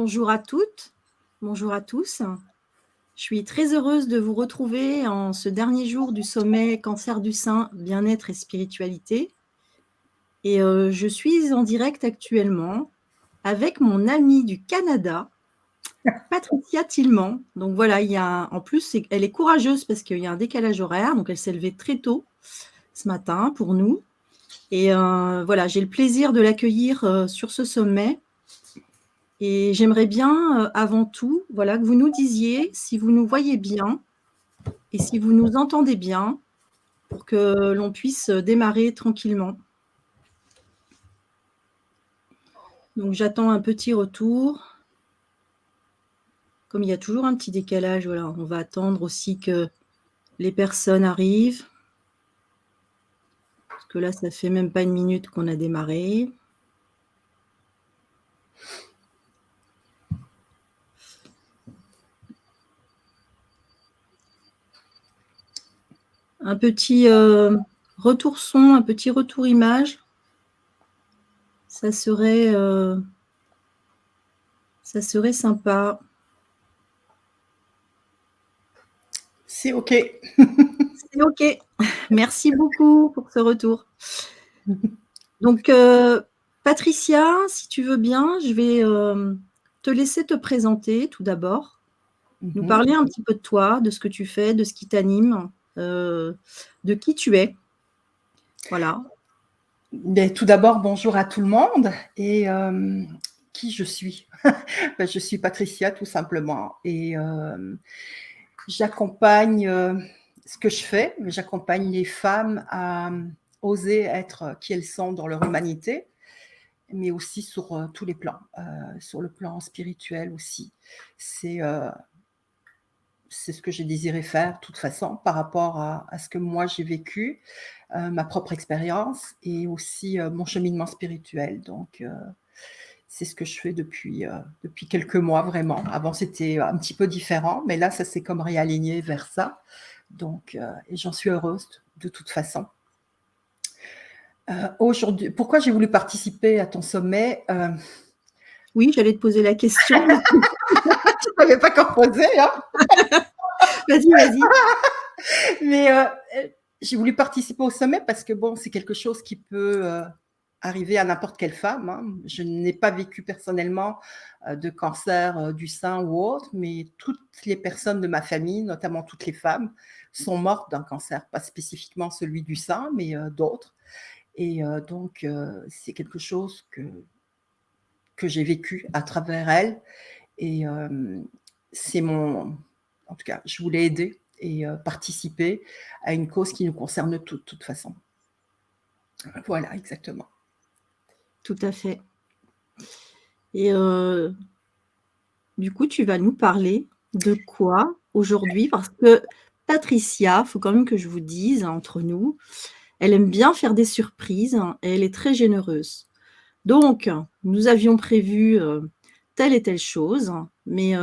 Bonjour à toutes, bonjour à tous. Je suis très heureuse de vous retrouver en ce dernier jour du sommet Cancer du sein, bien-être et spiritualité. Et je suis en direct actuellement avec mon amie du Canada, Patricia Tillman. Donc voilà, en plus, elle est courageuse parce qu'il y a un décalage horaire, donc elle s'est levée très tôt ce matin pour nous. Et voilà, j'ai le plaisir de l'accueillir sur ce sommet. Et j'aimerais bien, avant tout, voilà, que vous nous disiez si vous nous voyez bien et si vous nous entendez bien pour que l'on puisse démarrer tranquillement. Donc j'attends un petit retour. Comme il y a toujours un petit décalage, voilà, on va attendre aussi que les personnes arrivent. Parce que là, ça fait même pas une minute qu'on a démarré. Un petit retour son, un petit retour image. Ça serait sympa. C'est OK. C'est OK. Merci beaucoup pour ce retour. Donc, Patricia, si tu veux bien, je vais te laisser te présenter tout d'abord, nous parler un petit peu de toi, de ce que tu fais, de ce qui t'anime, de qui tu es. Voilà. Mais tout d'abord, bonjour à tout le monde. Et qui je suis? Je suis Patricia, tout simplement. Et j'accompagne ce que je fais. J'accompagne les femmes à oser être qui elles sont dans leur humanité, mais aussi sur tous les plans, sur le plan spirituel aussi. C'est ce que j'ai désiré faire de toute façon par rapport à ce que moi j'ai vécu, ma propre expérience et aussi mon cheminement spirituel. Donc, c'est ce que je fais depuis quelques mois vraiment. Avant, c'était un petit peu différent, mais là, ça s'est comme réaligné vers ça. Donc, et j'en suis heureuse de toute façon. Aujourd'hui, pourquoi j'ai voulu participer à ton sommet? Oui, j'allais te poser la question. Tu ne m'avais pas encore posé, hein? Vas-y. Mais j'ai voulu participer au sommet parce que bon, c'est quelque chose qui peut arriver à n'importe quelle femme. Hein. Je n'ai pas vécu personnellement de cancer du sein ou autre, mais toutes les personnes de ma famille, notamment toutes les femmes, sont mortes d'un cancer, pas spécifiquement celui du sein, mais d'autres. Et donc, c'est quelque chose que j'ai vécu à travers elles. Et c'est mon... En tout cas, je voulais aider et participer à une cause qui nous concerne toutes, de toute façon. Voilà, exactement. Tout à fait. Et du coup, tu vas nous parler de quoi aujourd'hui? Parce que Patricia, il faut quand même que je vous dise, entre nous, elle aime bien faire des surprises et elle est très généreuse. Donc, nous avions prévu telle et telle chose, mais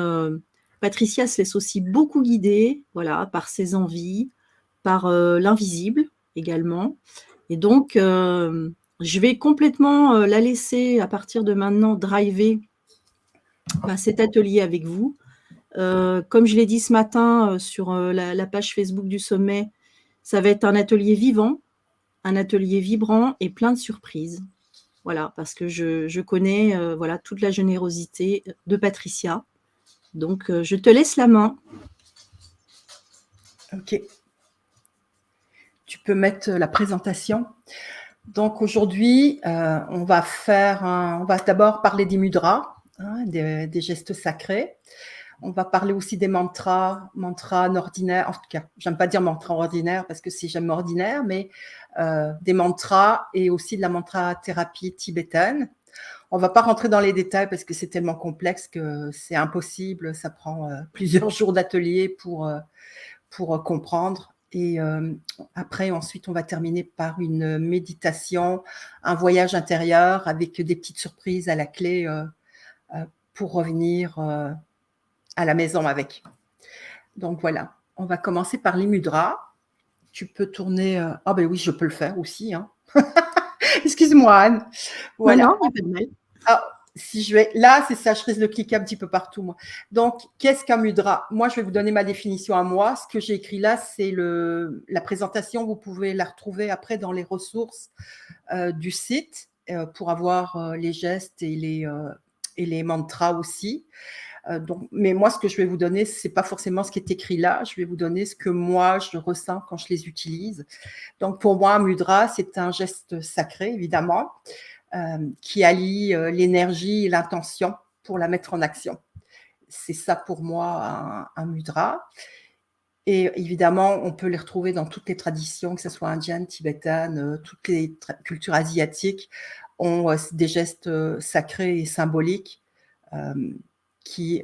Patricia se laisse aussi beaucoup guider, voilà, par ses envies, par l'invisible également. Et donc, je vais complètement la laisser, à partir de maintenant, driver cet atelier avec vous. Comme je l'ai dit ce matin sur la page Facebook du sommet, ça va être un atelier vivant, un atelier vibrant et plein de surprises. Voilà, parce que je connais voilà, toute la générosité de Patricia. Donc, je te laisse la main. OK. Tu peux mettre la présentation. Donc, aujourd'hui, on va d'abord parler des mudras, hein, des gestes sacrés. On va parler aussi des mantras ordinaires. En tout cas, j'aime pas dire mantra ordinaire parce que c'est jamais ordinaire, mais des mantras et aussi de la mantra thérapie tibétaine. On va pas rentrer dans les détails parce que c'est tellement complexe que c'est impossible. Ça prend plusieurs jours d'atelier pour comprendre. Et après, ensuite, on va terminer par une méditation, un voyage intérieur avec des petites surprises à la clé pour revenir à la maison avec. Donc voilà, on va commencer par les mudras. Tu peux tourner... Ah ben oui, je peux le faire aussi. Hein. Excuse-moi, Anne. Voilà. Non, il n'y a pas de mal. si je vais là, c'est ça, je risque de cliquer un petit peu partout, moi. Donc, qu'est-ce qu'un mudra? Moi, je vais vous donner ma définition à moi. Ce que j'ai écrit là, c'est la présentation. Vous pouvez la retrouver après dans les ressources du site pour avoir les gestes et les mantras aussi. Donc, mais moi, ce que je vais vous donner, c'est pas forcément ce qui est écrit là. Je vais vous donner ce que moi je ressens quand je les utilise. Donc, pour moi, un mudra, c'est un geste sacré, évidemment, qui allie l'énergie et l'intention pour la mettre en action. C'est ça pour moi un mudra. Et évidemment, on peut les retrouver dans toutes les traditions, que ce soit indienne, tibétaine, toutes les cultures asiatiques ont des gestes sacrés et symboliques qui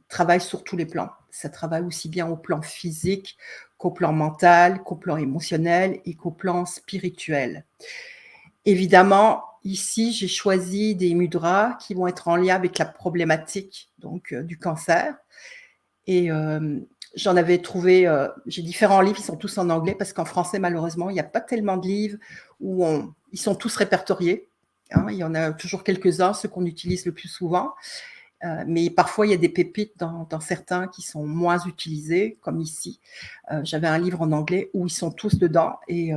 travaillent sur tous les plans. Ça travaille aussi bien au plan physique qu'au plan mental, qu'au plan émotionnel et qu'au plan spirituel. Évidemment, ici, j'ai choisi des mudras qui vont être en lien avec la problématique donc, du cancer. Et j'en avais trouvé, j'ai différents livres, ils sont tous en anglais parce qu'en français, malheureusement, il n'y a pas tellement de livres où ils sont tous répertoriés. Hein, il y en a toujours quelques-uns, ceux qu'on utilise le plus souvent. Mais parfois, il y a des pépites dans certains qui sont moins utilisés, comme ici. J'avais un livre en anglais où ils sont tous dedans et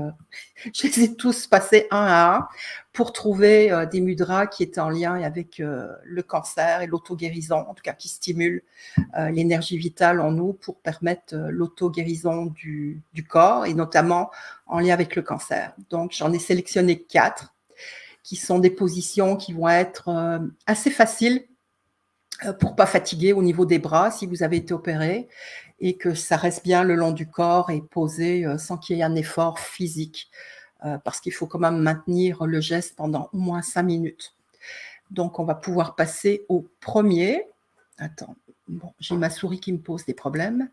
je les ai tous passés un à un pour trouver des mudras qui étaient en lien avec le cancer et l'auto-guérison, en tout cas qui stimulent l'énergie vitale en nous pour permettre l'auto-guérison du corps et notamment en lien avec le cancer. Donc, j'en ai sélectionné 4 qui sont des positions qui vont être assez faciles pour pas fatiguer au niveau des bras si vous avez été opéré et que ça reste bien le long du corps et posé sans qu'il y ait un effort physique parce qu'il faut quand même maintenir le geste pendant au moins 5 minutes. Donc, on va pouvoir passer au premier. Attends, bon, j'ai ma souris qui me pose des problèmes.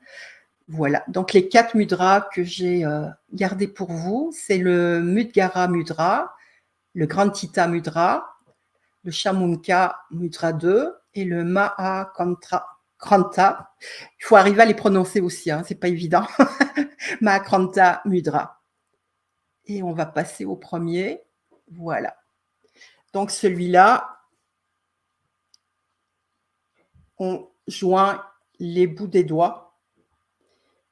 Voilà, donc les 4 mudras que j'ai gardés pour vous, c'est le Mudgara Mudra, le Grantita Mudra, le Shamunka Mudra 2 et le Mahakranta. Il faut arriver à les prononcer aussi, hein, c'est pas évident. Mahakranta Mudra. Et on va passer au premier. Voilà. Donc celui-là, on joint les bouts des doigts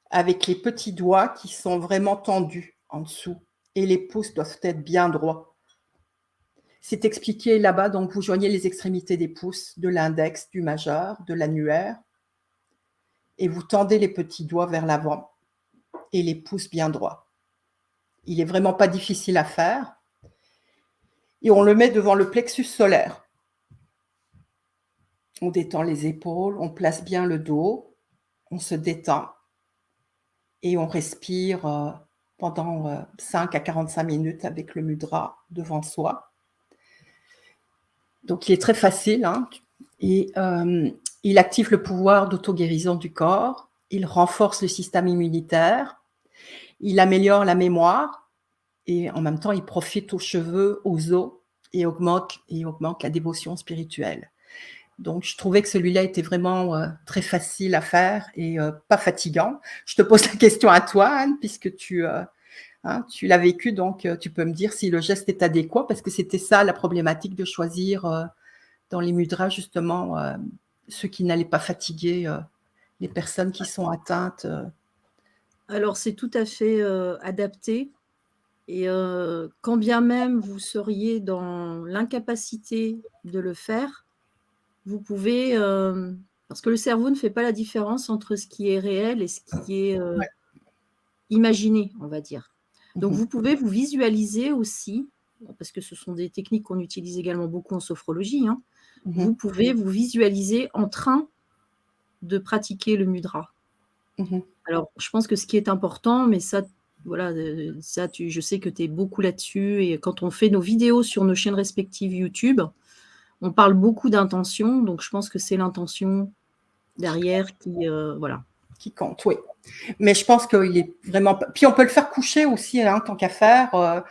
avec les petits doigts qui sont vraiment tendus en dessous et les pouces doivent être bien droits. C'est expliqué là-bas, donc vous joignez les extrémités des pouces, de l'index, du majeur, de l'annulaire, et vous tendez les petits doigts vers l'avant et les pouces bien droits. Il n'est vraiment pas difficile à faire. Et on le met devant le plexus solaire. On détend les épaules, on place bien le dos, on se détend et on respire pendant 5 à 45 minutes avec le mudra devant soi. Donc, il est très facile, hein, et il active le pouvoir d'auto-guérison du corps, il renforce le système immunitaire, il améliore la mémoire et en même temps, il profite aux cheveux, aux os et augmente la dévotion spirituelle. Donc, je trouvais que celui-là était vraiment très facile à faire et pas fatigant. Je te pose la question à toi, Anne, puisque tu l'as vécu, donc tu peux me dire si le geste est adéquat, parce que c'était ça la problématique de choisir dans les mudras, justement, ceux qui n'allaient pas fatiguer les personnes qui sont atteintes. Alors, c'est tout à fait adapté. Et quand bien même vous seriez dans l'incapacité de le faire, vous pouvez, parce que le cerveau ne fait pas la différence entre ce qui est réel et ce qui est Ouais. imaginé, on va dire. Donc Mhm. vous pouvez vous visualiser aussi, parce que ce sont des techniques qu'on utilise également beaucoup en sophrologie, hein. Mhm. Vous pouvez vous visualiser en train de pratiquer le mudra. Mhm. Alors, je pense que ce qui est important, mais ça, voilà, ça, je sais que tu es beaucoup là-dessus. Et quand on fait nos vidéos sur nos chaînes respectives YouTube, on parle beaucoup d'intention. Donc, je pense que c'est l'intention derrière qui, voilà. Qui compte, oui. Mais je pense qu'il est vraiment. Puis on peut le faire coucher aussi, hein, tant qu'à faire.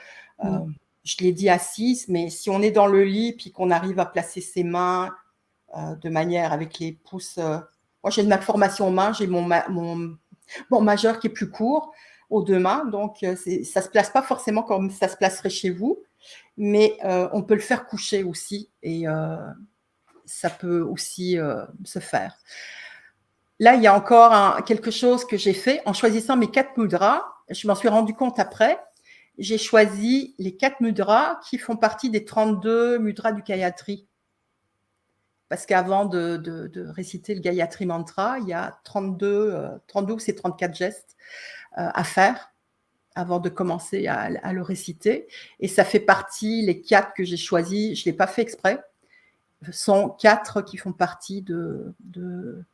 Je l'ai dit assise, mais si on est dans le lit puis qu'on arrive à placer ses mains de manière avec les pouces. Moi, j'ai de ma formation aux mains, j'ai mon majeur qui est plus court aux 2 mains, donc ça ne se place pas forcément comme ça se placerait chez vous, mais on peut le faire coucher aussi et ça peut aussi se faire. Là, il y a encore quelque chose que j'ai fait en choisissant mes 4 mudras. Je m'en suis rendu compte après. J'ai choisi les 4 mudras qui font partie des 32 mudras du Gayatri. Parce qu'avant de réciter le Gayatri Mantra, il y a 32 ou c'est 34 gestes à faire avant de commencer à le réciter. Et ça fait partie, les 4 que j'ai choisis, je ne l'ai pas fait exprès, sont 4 qui font partie des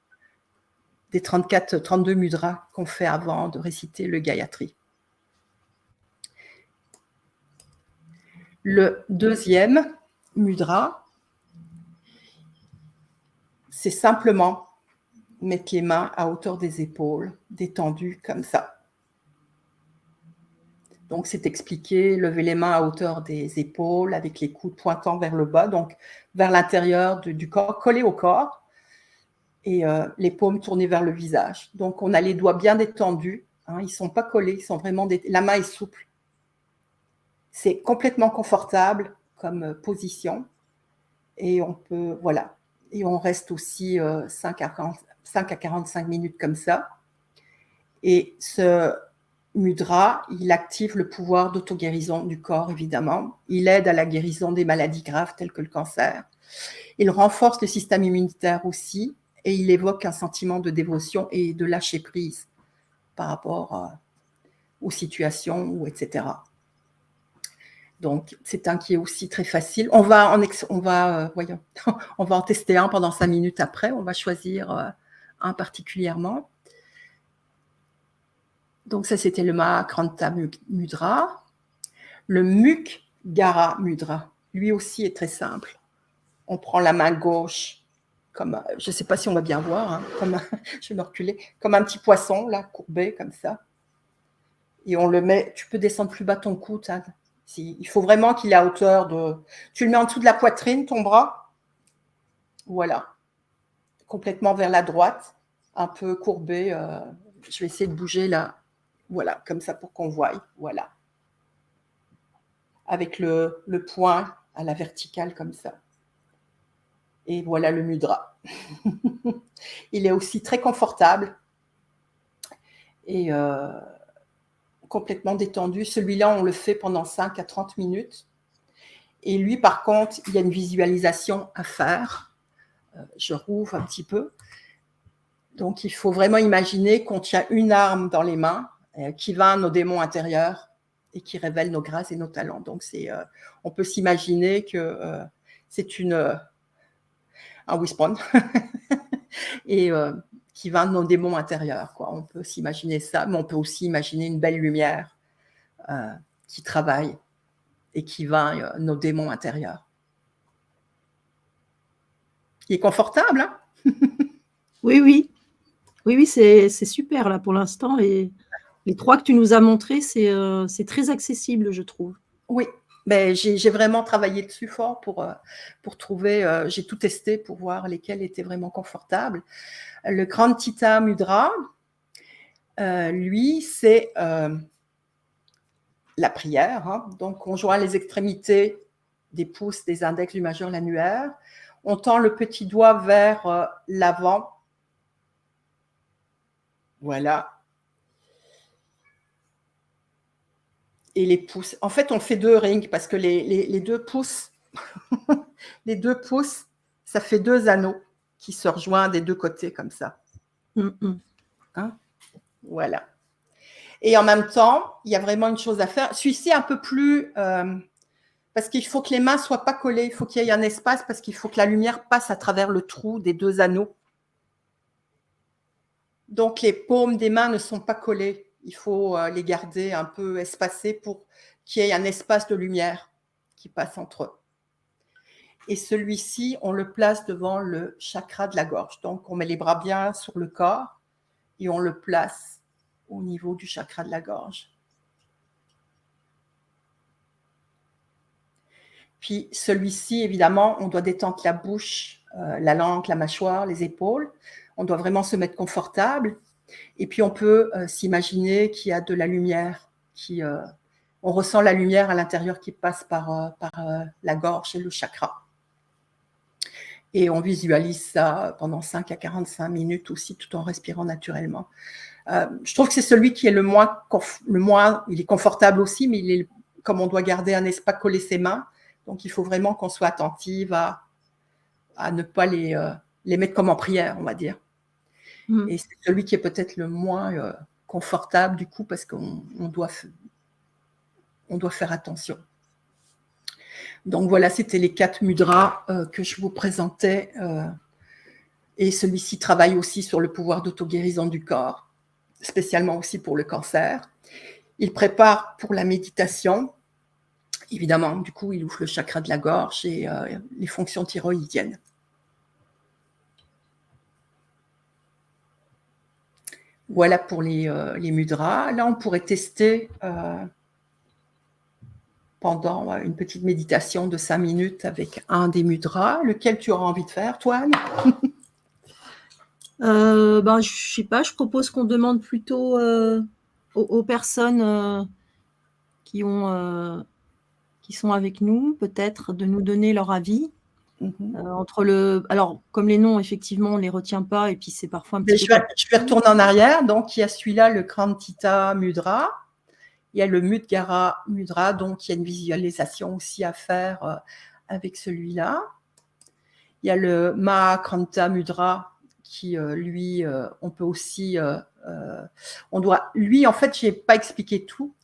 32 mudras qu'on fait avant de réciter le Gayatri. Le deuxième mudra, c'est simplement mettre les mains à hauteur des épaules, détendues comme ça. Donc, c'est expliqué, lever les mains à hauteur des épaules avec les coudes pointant vers le bas, donc vers l'intérieur du corps, collés au corps, et les paumes tournées vers le visage. Donc, on a les doigts bien détendus, hein, ils ne sont pas collés, ils sont vraiment la main est souple. C'est complètement confortable comme position, et on peut, voilà, et on reste aussi 5 à 45 minutes comme ça. Et ce mudra, il active le pouvoir d'auto-guérison du corps, évidemment. Il aide à la guérison des maladies graves telles que le cancer. Il renforce le système immunitaire aussi, et il évoque un sentiment de dévotion et de lâcher prise par rapport aux situations, etc. Donc, c'est un qui est aussi très facile. On va en tester un pendant 5 minutes après. On va choisir un particulièrement. Donc, ça, c'était le Mahakranta Mudra. Le Mukgara Mudra, lui aussi, est très simple. On prend la main gauche, comme, je ne sais pas si on va bien voir, hein, je vais me reculer, comme un petit poisson, là, courbé, comme ça. Et on le met, tu peux descendre plus bas ton coude, hein. Il faut vraiment qu'il est à hauteur de... Tu le mets en dessous de la poitrine, ton bras. Voilà. Complètement vers la droite, un peu courbé. Je vais essayer de bouger là. Voilà, comme ça pour qu'on voie. Voilà. Avec le poing à la verticale, comme ça. Et voilà le mudra. Il est aussi très confortable. Et... complètement détendu. Celui-là, on le fait pendant 5 à 30 minutes. Et lui, par contre, il y a une visualisation à faire. Je rouvre un petit peu. Donc, il faut vraiment imaginer qu'on tient une arme dans les mains qui vainc nos démons intérieurs et qui révèle nos grâces et nos talents. Donc, on peut s'imaginer que c'est un whisper et qui vainc nos démons intérieurs, quoi. On peut s'imaginer ça, mais on peut aussi imaginer une belle lumière qui travaille et qui vainc nos démons intérieurs. Il est confortable, hein? Oui, c'est super là pour l'instant. Et les 3 que tu nous as montrés, c'est très accessible, je trouve. Oui, mais j'ai vraiment travaillé dessus fort pour trouver, j'ai tout testé pour voir lesquels étaient vraiment confortables. Le Krantita Mudra, lui, c'est la prière, hein. Donc, on joint les extrémités des pouces, des index, du majeur, l'annulaire. On tend le petit doigt vers l'avant. Voilà. Et les pouces. En fait, on fait 2 rings parce que les 2 pouces, les 2 pouces, ça fait 2 anneaux qui se rejoignent des 2 côtés comme ça. Hein? Voilà. Et en même temps, il y a vraiment une chose à faire. Celui-ci un peu plus... parce qu'il faut que les mains ne soient pas collées, il faut qu'il y ait un espace parce qu'il faut que la lumière passe à travers le trou des 2 anneaux. Donc, les paumes des mains ne sont pas collées. Il faut les garder un peu espacées pour qu'il y ait un espace de lumière qui passe entre eux. Et celui-ci, on le place devant le chakra de la gorge. Donc, on met les bras bien sur le corps et on le place au niveau du chakra de la gorge. Puis celui-ci, évidemment, on doit détendre la bouche, la langue, la mâchoire, les épaules. On doit vraiment se mettre confortable. Et puis, on peut s'imaginer qu'il y a de la lumière. On ressent la lumière à l'intérieur qui passe par la gorge et le chakra. Et on visualise ça pendant 5 à 45 minutes aussi, tout en respirant naturellement. Je trouve que c'est celui qui est le moins, il est confortable aussi, mais il est, comme on doit garder un espace, coller ses mains, donc il faut vraiment qu'on soit attentive à ne pas les mettre comme en prière, on va dire. Mmh. Et c'est celui qui est peut-être le moins confortable du coup, parce qu'on doit faire attention. Donc voilà, c'était les 4 mudras que je vous présentais. Et celui-ci travaille aussi sur le pouvoir d'auto-guérison du corps, spécialement aussi pour le cancer. Il prépare pour la méditation. Évidemment, du coup, il ouvre le chakra de la gorge et les fonctions thyroïdiennes. Voilà pour les mudras. Là, on pourrait tester pendant une petite méditation de 5 minutes avec un des mudras. Lequel tu auras envie de faire, toi, Anne? Ben, je sais pas, je propose qu'on demande plutôt aux personnes qui sont avec nous, peut-être, de nous donner leur avis. Alors, comme les noms, effectivement, on les retient pas, et puis c'est parfois un Mais petit peu je vais retourner en arrière. Donc, il y a celui-là, le Krantita Mudra. Il y a le Mudgara Mudra, donc il y a une visualisation aussi à faire avec celui-là. Il y a le Mahakranta Mudra qui, lui, on peut aussi, lui, en fait, je n'ai pas expliqué tout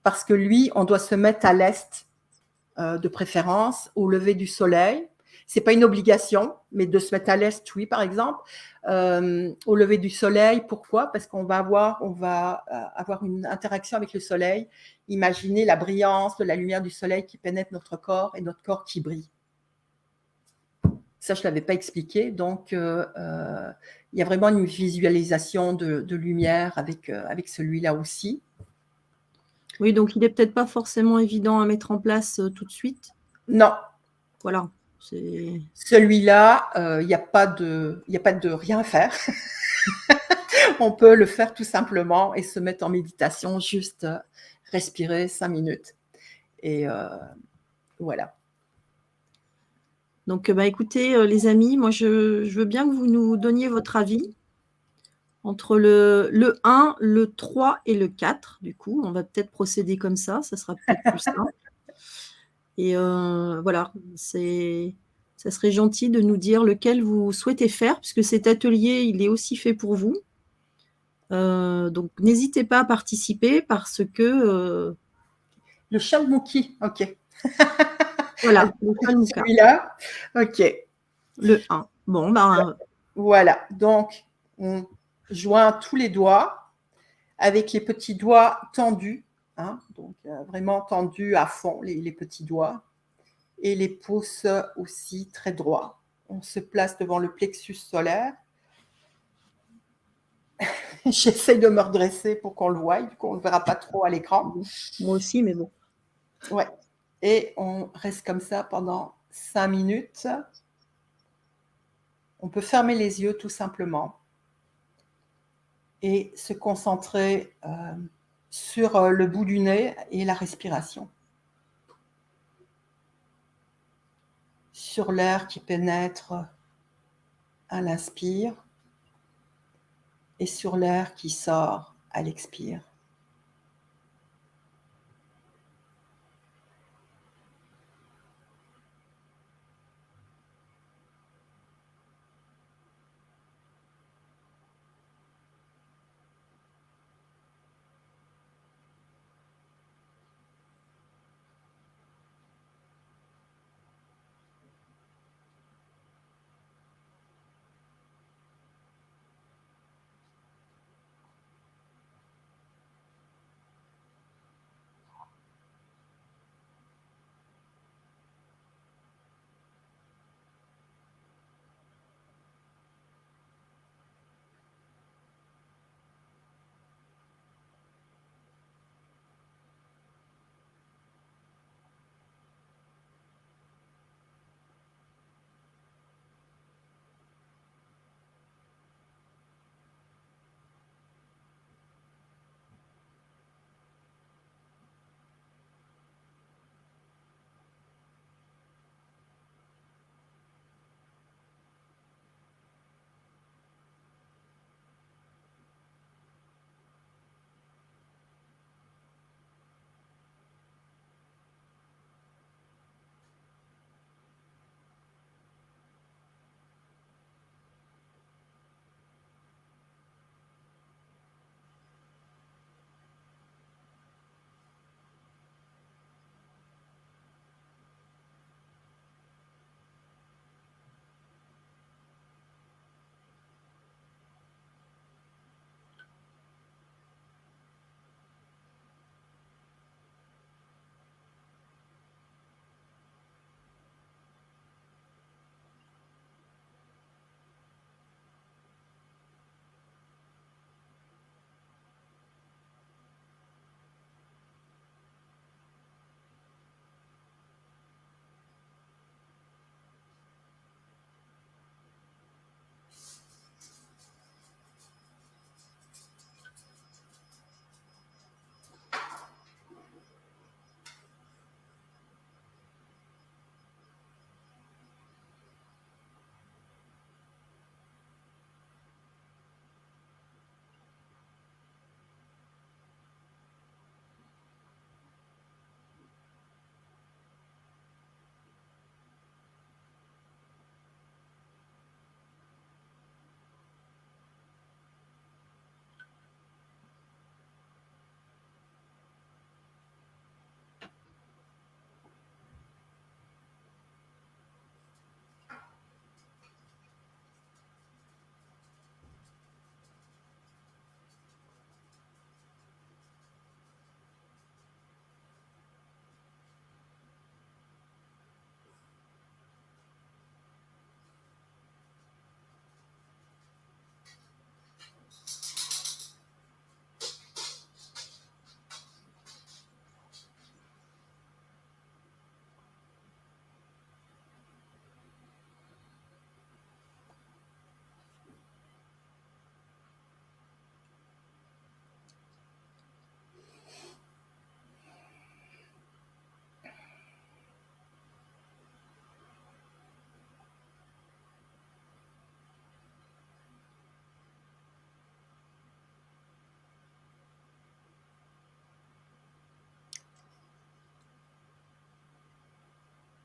parce que lui, on doit se mettre à l'est de préférence, au lever du soleil. C'est pas une obligation, mais de se mettre à l'est, oui, par exemple. Au lever du soleil, pourquoi? Parce qu'on va avoir une interaction avec le soleil. Imaginez la brillance de la lumière du soleil qui pénètre notre corps et notre corps qui brille. Ça, je ne l'avais pas expliqué. Donc, il y a vraiment une visualisation de lumière avec celui-là aussi. Oui, donc il n'est peut-être pas forcément évident à mettre en place tout de suite. Non. Voilà. Celui-là, il n'y a pas de rien à faire. On peut le faire tout simplement et se mettre en méditation, juste respirer 5 minutes. Et voilà. Donc, écoutez, les amis, moi, je veux bien que vous nous donniez votre avis entre le 1, le 3 et le 4. Du coup, on va peut-être procéder comme ça sera peut-être plus simple. Et voilà, ça serait gentil de nous dire lequel vous souhaitez faire, puisque cet atelier, il est aussi fait pour vous. Donc n'hésitez pas à participer parce que le Chalmuki, ok. Voilà, le Chalmuka. Celui-là, ok. Le 1. Bon, voilà, donc on joint tous les doigts avec les petits doigts tendus, hein, donc vraiment tendus à fond, les petits doigts, et les pouces aussi très droits. On se place devant le plexus solaire. J'essaye de me redresser pour qu'on le voie, du coup on ne le verra pas trop à l'écran. Moi aussi, mais bon. Ouais. Et on reste comme ça pendant 5 minutes. On peut fermer les yeux tout simplement et se concentrer sur le bout du nez et la respiration. Sur l'air qui pénètre à l'inspire et sur l'air qui sort à l'expire.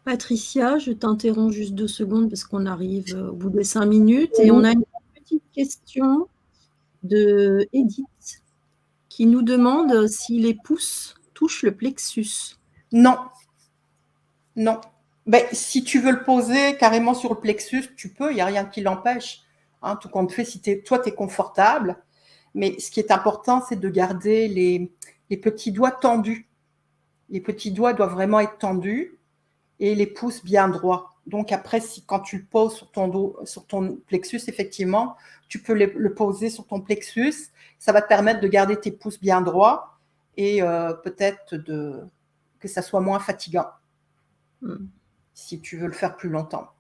Patricia, je t'interromps juste 2 secondes parce qu'on arrive au bout des 5 minutes et Oui. on a une petite question de Edith qui nous demande si les pouces touchent le plexus. Non, non. Ben, si tu veux le poser carrément sur le plexus, tu peux, il n'y a rien qui l'empêche. Hein, tout compte fait, si toi, tu es confortable. Mais ce qui est important, c'est de garder les petits doigts tendus. Les petits doigts doivent vraiment être tendus et les pouces bien droits. Donc après, quand tu le poses sur ton dos, sur ton plexus, effectivement, tu peux le poser sur ton plexus. Ça va te permettre de garder tes pouces bien droits et peut-être que ça soit moins fatigant si tu veux le faire plus longtemps.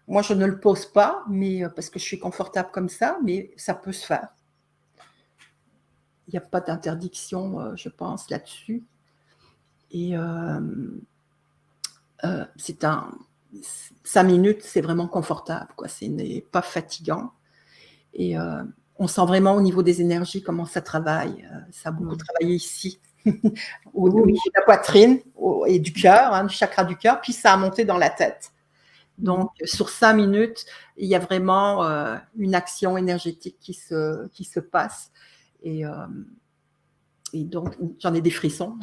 Moi, je ne le pose pas, mais parce que je suis confortable comme ça, mais ça peut se faire. Il n'y a pas d'interdiction, je pense, là-dessus. Et c'est 5 minutes, c'est vraiment confortable, quoi. Ce n'est pas fatigant. Et on sent vraiment au niveau des énergies comment ça travaille. Ça a beaucoup travaillé ici, au niveau de la poitrine et du cœur, hein, du chakra du cœur, puis ça a monté dans la tête. Donc, sur 5 minutes, il y a vraiment une action énergétique qui se passe. Et donc, j'en ai des frissons.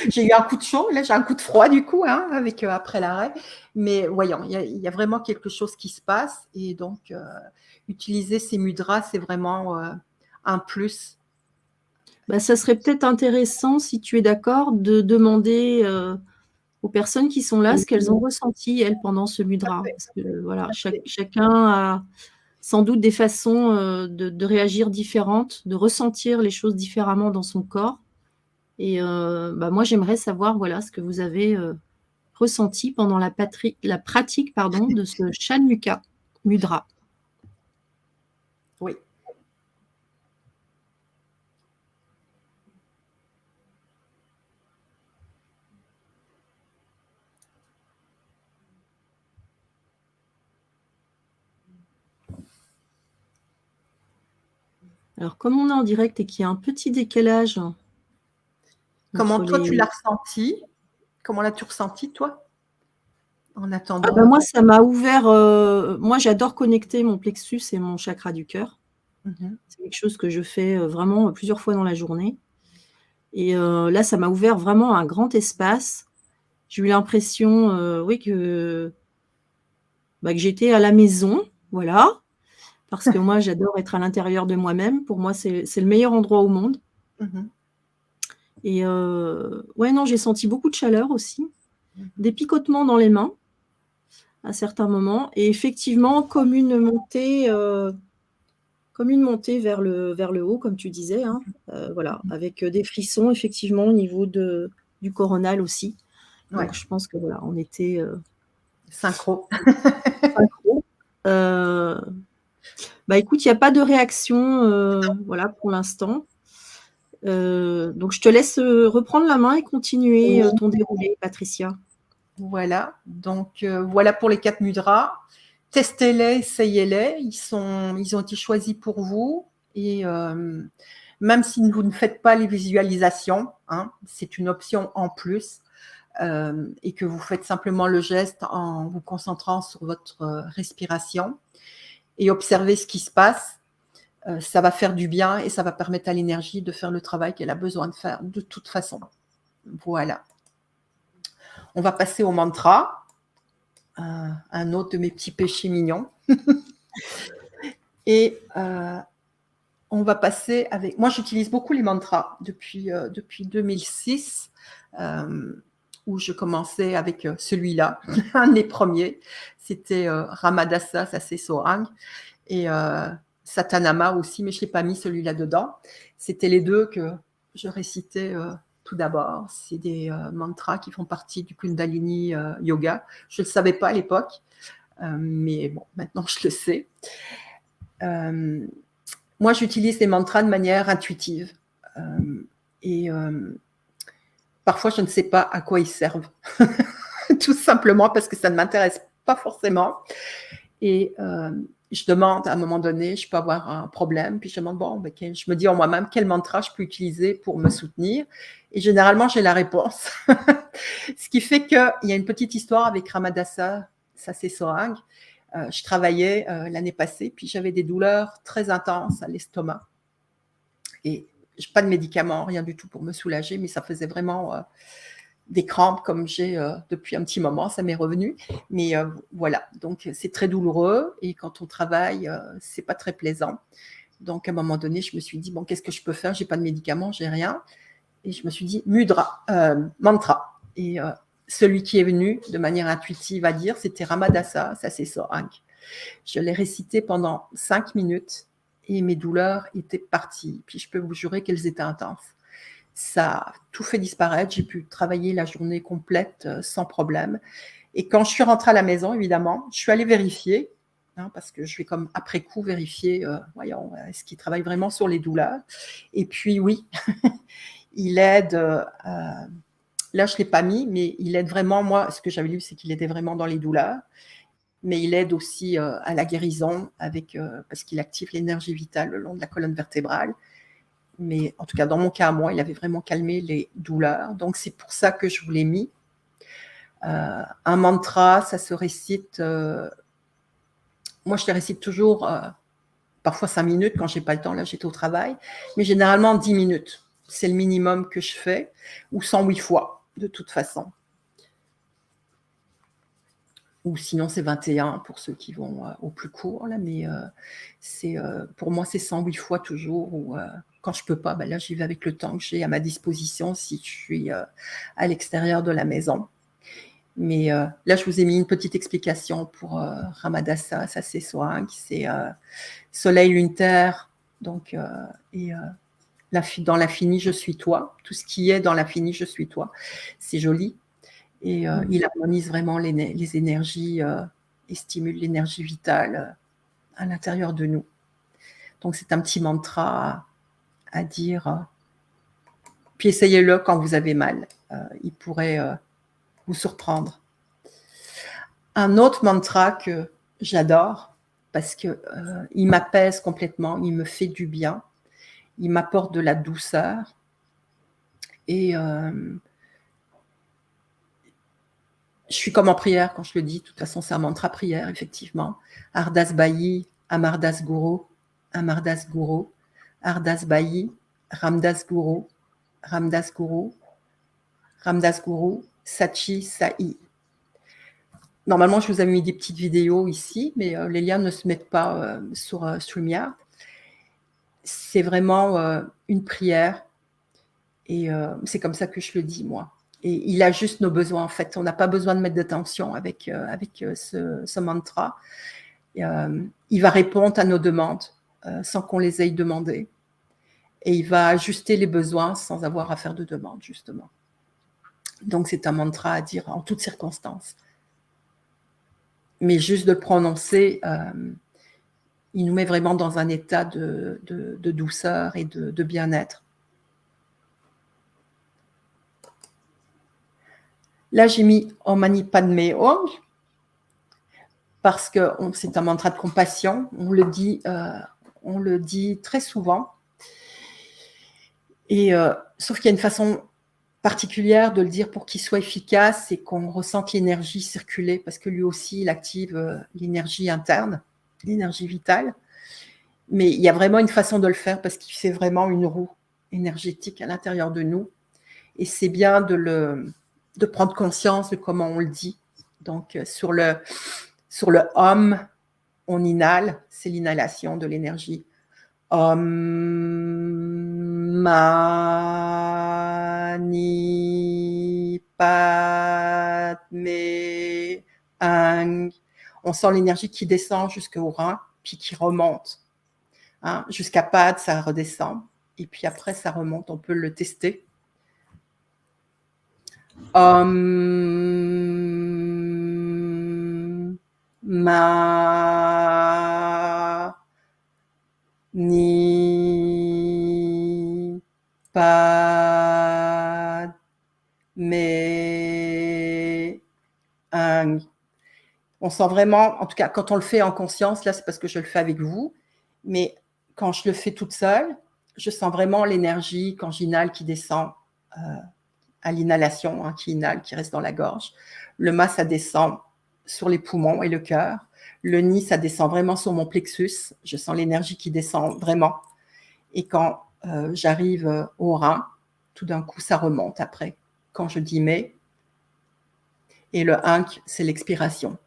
J'ai eu un coup de chaud, là, j'ai un coup de froid, du coup, hein, après l'arrêt. Mais voyons, il y a vraiment quelque chose qui se passe. Et donc, utiliser ces mudras, c'est vraiment un plus. Bah, ça serait peut-être intéressant, si tu es d'accord, de demander aux personnes qui sont là ce qu'elles ont ressenti, elles, pendant ce mudra. Parce que, voilà, chacun a sans doute des façons de réagir différentes, de ressentir les choses différemment dans son corps. Et moi, j'aimerais savoir voilà, ce que vous avez ressenti pendant la pratique de ce Shanmuka Mudra. Oui. Alors, comme on est en direct et qu'il y a un petit décalage. Comment toi, tu l'as ressenti? Comment l'as-tu ressenti, toi, en attendant? Moi, ça m'a ouvert. Moi, j'adore connecter mon plexus et mon chakra du cœur. C'est quelque chose que je fais vraiment plusieurs fois dans la journée. Et là, ça m'a ouvert vraiment un grand espace. J'ai eu l'impression, oui, que j'étais à la maison, voilà. Parce que moi, j'adore être à l'intérieur de moi-même. Pour moi, c'est le meilleur endroit au monde. Et ouais, non, j'ai senti beaucoup de chaleur aussi, des picotements dans les mains à certains moments, et effectivement, comme une montée vers le haut, comme tu disais, hein, voilà, avec des frissons, effectivement, au niveau du coronal aussi. Ouais. Donc, je pense que voilà, on était synchro. synchro. Écoute, il n'y a pas de réaction, voilà, pour l'instant. Donc, je te laisse reprendre la main et continuer ton déroulé, Patricia. Voilà. Donc, voilà pour les 4 mudras. Testez-les, essayez-les. Ils ont été choisis pour vous. Et même si vous ne faites pas les visualisations, hein, c'est une option en plus. Et que vous faites simplement le geste en vous concentrant sur votre respiration et observez ce qui se passe. Ça va faire du bien et ça va permettre à l'énergie de faire le travail qu'elle a besoin de faire de toute façon. Voilà. On va passer au mantra, un autre de mes petits péchés mignons. Et on va passer avec... Moi, j'utilise beaucoup les mantras depuis 2006, où je commençais avec celui-là, un des premiers. C'était Ramadasa Sasesorang et Satanama aussi, mais je ne l'ai pas mis celui-là dedans. C'était les deux que je récitais tout d'abord. C'est des mantras qui font partie du Kundalini Yoga. Je ne le savais pas à l'époque, mais bon, maintenant je le sais. Moi, j'utilise les mantras de manière intuitive. Et parfois, je ne sais pas à quoi ils servent. Tout simplement parce que ça ne m'intéresse pas forcément. Et je demande à un moment donné, je peux avoir un problème, puis je demande, bon, ben, je me dis en moi-même, quel mantra je peux utiliser pour me soutenir? Et généralement, j'ai la réponse. Ce qui fait qu'il y a une petite histoire avec Ramadasa Sasesohang. Je travaillais l'année passée, puis j'avais des douleurs très intenses à l'estomac. Et pas de médicaments, rien du tout pour me soulager, mais ça faisait vraiment des crampes comme j'ai depuis un petit moment, ça m'est revenu. Mais voilà, donc c'est très douloureux et quand on travaille, c'est pas très plaisant. Donc à un moment donné, je me suis dit, bon, qu'est-ce que je peux faire? J'ai pas de médicaments, j'ai rien. Et je me suis dit, mantra. Et celui qui est venu de manière intuitive à dire, c'était Ramadasa, ça c'est Sohang. Je l'ai récité pendant 5 minutes et mes douleurs étaient parties. Puis je peux vous jurer qu'elles étaient intenses. Ça a tout fait disparaître. J'ai pu travailler la journée complète sans problème. Et quand je suis rentrée à la maison, évidemment, je suis allée vérifier, parce que je vais comme après coup vérifier, voyons, est-ce qu'il travaille vraiment sur les douleurs? Et puis oui, il aide, là je ne l'ai pas mis, mais il aide vraiment, moi, ce que j'avais lu, c'est qu'il aidait vraiment dans les douleurs, mais il aide aussi à la guérison parce qu'il active l'énergie vitale le long de la colonne vertébrale. Mais en tout cas, dans mon cas, moi, il avait vraiment calmé les douleurs. Donc, c'est pour ça que je vous l'ai mis. Un mantra, ça se récite. Moi, je les récite toujours, parfois 5 minutes quand je n'ai pas le temps. Là, j'étais au travail. Mais généralement, 10 minutes. C'est le minimum que je fais. Ou 108 fois, de toute façon. Ou sinon, c'est 21 pour ceux qui vont au plus court. Là, mais pour moi, c'est 108 fois toujours. Ou quand je ne peux pas, ben là, j'y vais avec le temps que j'ai à ma disposition si je suis à l'extérieur de la maison. Mais là, je vous ai mis une petite explication pour Ramadasa, ça c'est Sohang, c'est soleil, lune, terre, donc, et dans l'infini, je suis toi. Tout ce qui est dans l'infini, je suis toi. C'est joli. Et il harmonise vraiment les énergies et stimule l'énergie vitale à l'intérieur de nous. Donc, c'est un petit mantra à dire. Puis essayez-le quand vous avez mal. Il pourrait vous surprendre. Un autre mantra que j'adore, parce qu'il m'apaise complètement, il me fait du bien, il m'apporte de la douceur. Et je suis comme en prière quand je le dis, de toute façon c'est un mantra prière, effectivement. Ardas Bayi, Amardas Guru, Amardas Guru, Ardas Bayi, Ramdas Guru, Ramdas Guru, Ramdas Guru, Sachi Sai. Normalement, je vous avais mis des petites vidéos ici, mais les liens ne se mettent pas sur StreamYard. C'est vraiment une prière et c'est comme ça que je le dis, moi. Et il a juste nos besoins, en fait. On n'a pas besoin de mettre de tension avec ce mantra. Il va répondre à nos demandes sans qu'on les aille demander. Et il va ajuster les besoins sans avoir à faire de demande, justement. Donc, c'est un mantra à dire en toutes circonstances. Mais juste de le prononcer, il nous met vraiment dans un état de douceur et de bien-être. Là, j'ai mis Om Mani Padme Hum parce que c'est un mantra de compassion. On le dit très souvent. Et sauf qu'il y a une façon particulière de le dire pour qu'il soit efficace, c'est qu'on ressente l'énergie circuler parce que lui aussi, il active l'énergie interne, l'énergie vitale. Mais il y a vraiment une façon de le faire parce qu'il fait vraiment une roue énergétique à l'intérieur de nous. Et c'est bien de prendre conscience de comment on le dit. Donc, sur le Om, on inhale, c'est l'inhalation de l'énergie. Om Mani Padme Hum. On sent l'énergie qui descend jusqu'au rein, puis qui remonte. Jusqu'à Pad, ça redescend. Et puis après, ça remonte. On peut le tester. Mani Padme Hum. On sent vraiment, en tout cas, quand on le fait en conscience, là, c'est parce que je le fais avec vous, mais quand je le fais toute seule, je sens vraiment l'énergie quand j'inhale qui descend à l'inhalation, hein, qui inhale, qui reste dans la gorge. Le mas, ça descend sur les poumons et le cœur. Le ni, ça descend vraiment sur mon plexus. Je sens l'énergie qui descend vraiment. Et quand j'arrive au rein, tout d'un coup, ça remonte après. Quand je dis mais, et le hank, c'est l'expiration.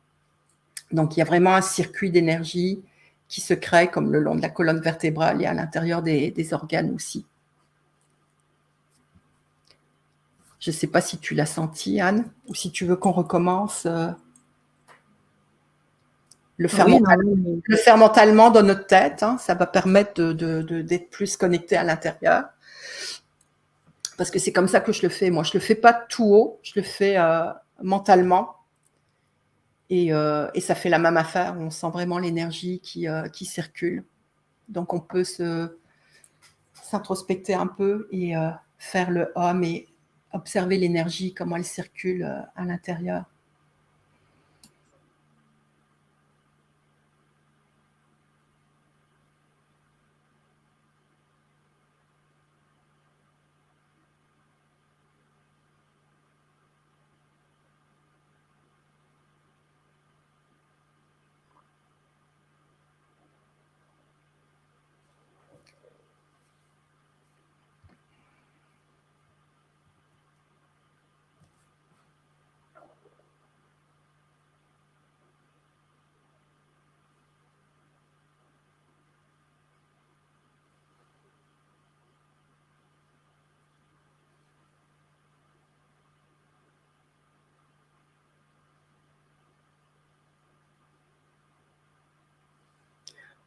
Donc, il y a vraiment un circuit d'énergie qui se crée comme le long de la colonne vertébrale et à l'intérieur des organes aussi. Je ne sais pas si tu l'as senti, Anne, ou si tu veux qu'on recommence le faire mentalement dans notre tête. Hein, ça va permettre d'être plus connecté à l'intérieur. Parce que c'est comme ça que je le fais. Moi, je ne le fais pas tout haut, je le fais mentalement. Et ça fait la même affaire. On sent vraiment l'énergie qui circule. Donc, on peut s'introspecter un peu et faire le homme et observer l'énergie, comment elle circule à l'intérieur.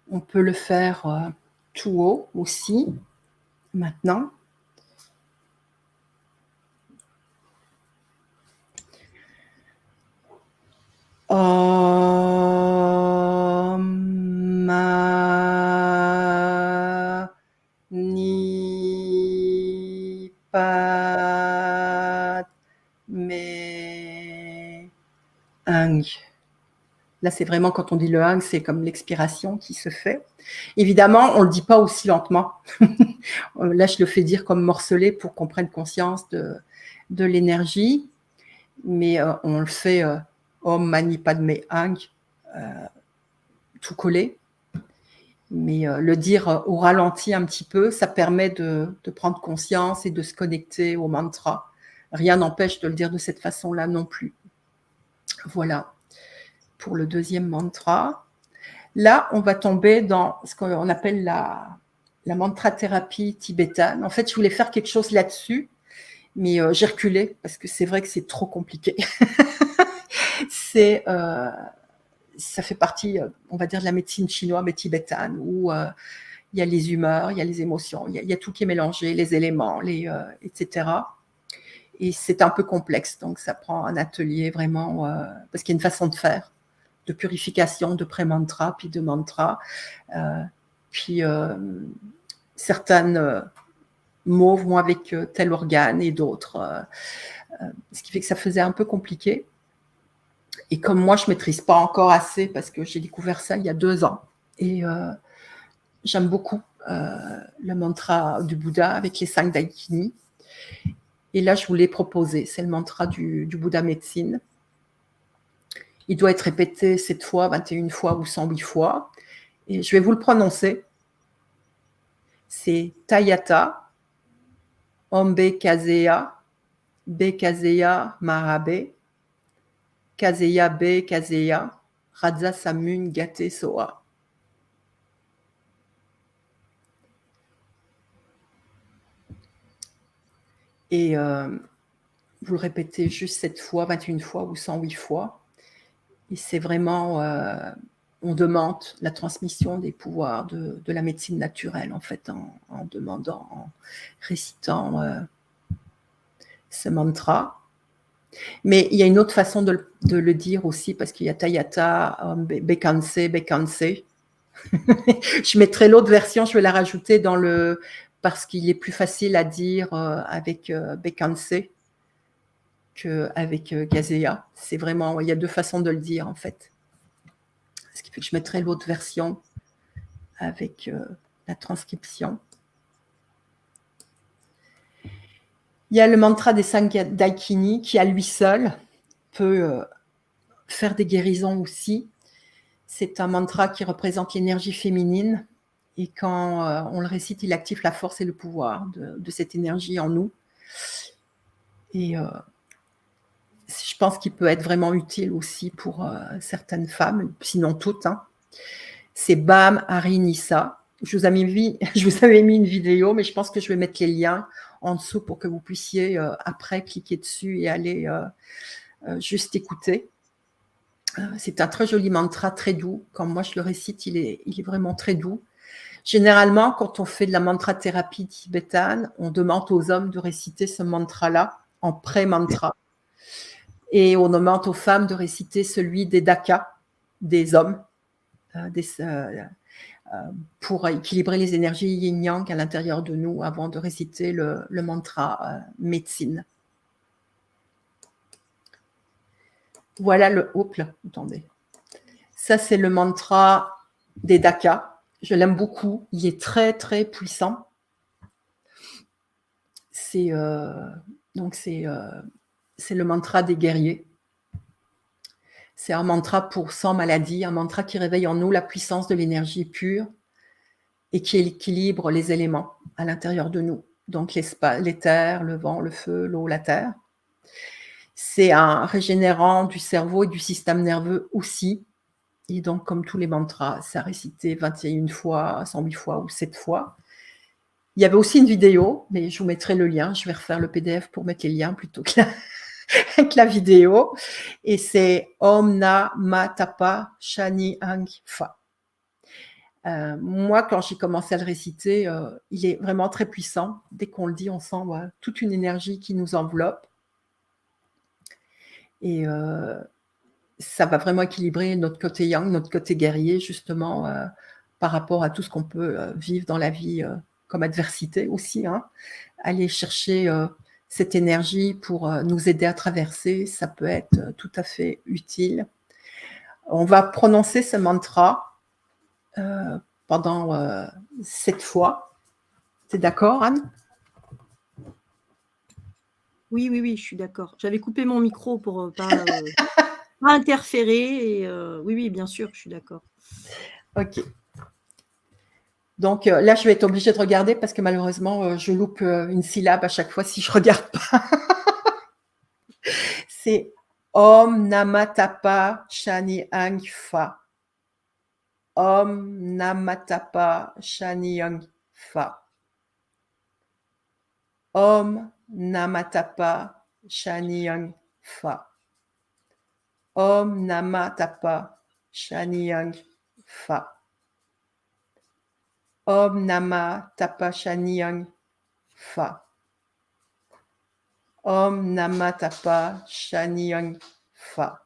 On peut le faire tout haut aussi, maintenant. Om Mani Padme Hung. Là, c'est vraiment quand on dit le hung, c'est comme l'expiration qui se fait. Évidemment, on ne le dit pas aussi lentement. Là, je le fais dire comme morcelé pour qu'on prenne conscience de l'énergie. Mais on le fait Om Mani Padme Hung, tout collé. Mais le dire au ralenti un petit peu, ça permet de prendre conscience et de se connecter au mantra. Rien n'empêche de le dire de cette façon-là non plus. Voilà. Pour le deuxième mantra. Là, on va tomber dans ce qu'on appelle la mantra-thérapie tibétaine. En fait, je voulais faire quelque chose là-dessus, mais j'ai reculé parce que c'est vrai que c'est trop compliqué. Ça fait partie, on va dire, de la médecine chinoise, mais tibétaine, où il y a les humeurs, il y a les émotions, il y a tout qui est mélangé, les éléments, etc. Et c'est un peu complexe, donc ça prend un atelier vraiment, parce qu'il y a une façon de faire, de purification, de pré-mantra, puis de mantra. Puis certains mots vont avec tel organe et d'autres. Ce qui fait que ça faisait un peu compliqué. Et comme moi, je ne maîtrise pas encore assez, parce que j'ai découvert ça il y a 2 ans. Et j'aime beaucoup le mantra du Bouddha avec les 5 Daikini. Et là, je voulais proposer, c'est le mantra du Bouddha médecine. Il doit être répété 7 fois, 21 fois ou 108 fois. Et je vais vous le prononcer. C'est Tayata, Ombe Kazeya, Be Kazeya Marabe, Kazeya Be Kazeya, Radza Samun Gate Soa. Et vous le répétez juste 7 fois, 21 fois ou 108 fois. Et c'est vraiment, on demande la transmission des pouvoirs de la médecine naturelle, en fait, en demandant, en récitant ce mantra. Mais il y a une autre façon de le dire aussi, parce qu'il y a Tayata, Bekanse, Bekanse. Je mettrai l'autre version, je vais la rajouter parce qu'il est plus facile à dire avec Bekanse qu'avec Kazeya. C'est vraiment, il y a 2 façons de le dire, en fait. Je mettrai l'autre version avec la transcription. Il y a le mantra des 5 Daikini qui, à lui seul, peut faire des guérisons aussi. C'est un mantra qui représente l'énergie féminine. Et quand on le récite, il active la force et le pouvoir de cette énergie en nous. Et je pense qu'il peut être vraiment utile aussi pour certaines femmes, sinon toutes. Hein. C'est Bam Hari Nissa. Je vous avais mis une vidéo, mais je pense que je vais mettre les liens en dessous pour que vous puissiez après cliquer dessus et aller juste écouter. C'est un très joli mantra, très doux. Quand moi je le récite, il est vraiment très doux. Généralement, quand on fait de la mantra-thérapie tibétaine, on demande aux hommes de réciter ce mantra-là en pré-mantra. Et on demande aux femmes de réciter celui des dakas, des hommes, pour équilibrer les énergies yin-yang à l'intérieur de nous avant de réciter le mantra médecine. Voilà attendez. Ça, c'est le mantra des dakas. Je l'aime beaucoup. Il est très, très puissant. C'est le mantra des guerriers. C'est un mantra pour 100 maladies, un mantra qui réveille en nous la puissance de l'énergie pure et qui équilibre les éléments à l'intérieur de nous. Donc les terres, le vent, le feu, l'eau, la terre. C'est un régénérant du cerveau et du système nerveux aussi. Et donc, comme tous les mantras, c'est à réciter 21 fois, 108 fois ou 7 fois. Il y avait aussi une vidéo, mais je vous mettrai le lien. Je vais refaire le PDF pour mettre les liens plutôt que la vidéo. Et c'est Om Nama Tapa Shani Ang Fa. Moi, quand j'ai commencé à le réciter, il est vraiment très puissant. Dès qu'on le dit, on sent toute une énergie qui nous enveloppe. Et ça va vraiment équilibrer notre côté yang, notre côté guerrier, justement, par rapport à tout ce qu'on peut vivre dans la vie comme adversité aussi. Hein. Aller chercher cette énergie pour nous aider à traverser, ça peut être tout à fait utile. On va prononcer ce mantra pendant 7 fois. T'es d'accord, Anne ? Oui, je suis d'accord. J'avais coupé mon micro pour pas interférer. Et oui, bien sûr, je suis d'accord. Ok. Donc là, je vais être obligée de regarder parce que malheureusement, je loupe une syllabe à chaque fois si je ne regarde pas. C'est Om Namatapa Shani Ang Fa. Om Namatapa Shani Ang Fa. Om Namatapa Shani Ang Fa. Om Namatapa Shani Ang Fa. Om Nama Tapa Shani Ang Fa. Om Nama Tapa Shani Ang Fa.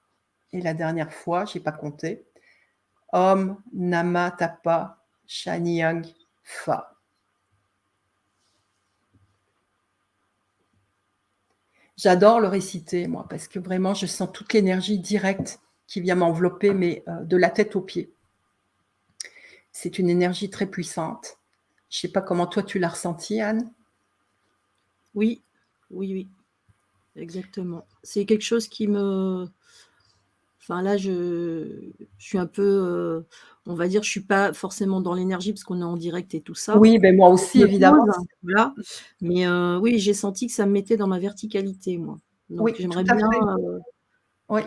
Et la dernière fois, je n'ai pas compté. Om Nama Tapa Shani Ang Fa. J'adore le réciter, moi, parce que vraiment, je sens toute l'énergie directe qui vient m'envelopper, mais de la tête aux pieds. C'est une énergie très puissante. Je ne sais pas comment toi tu l'as ressenti, Anne. Oui, exactement. C'est quelque chose qui me... Enfin là, je suis un peu, on va dire, je ne suis pas forcément dans l'énergie parce qu'on est en direct et tout ça. Oui, ben moi aussi, évidemment. Voilà. Mais oui, j'ai senti que ça me mettait dans ma verticalité, moi. Donc oui, j'aimerais bien... Oui.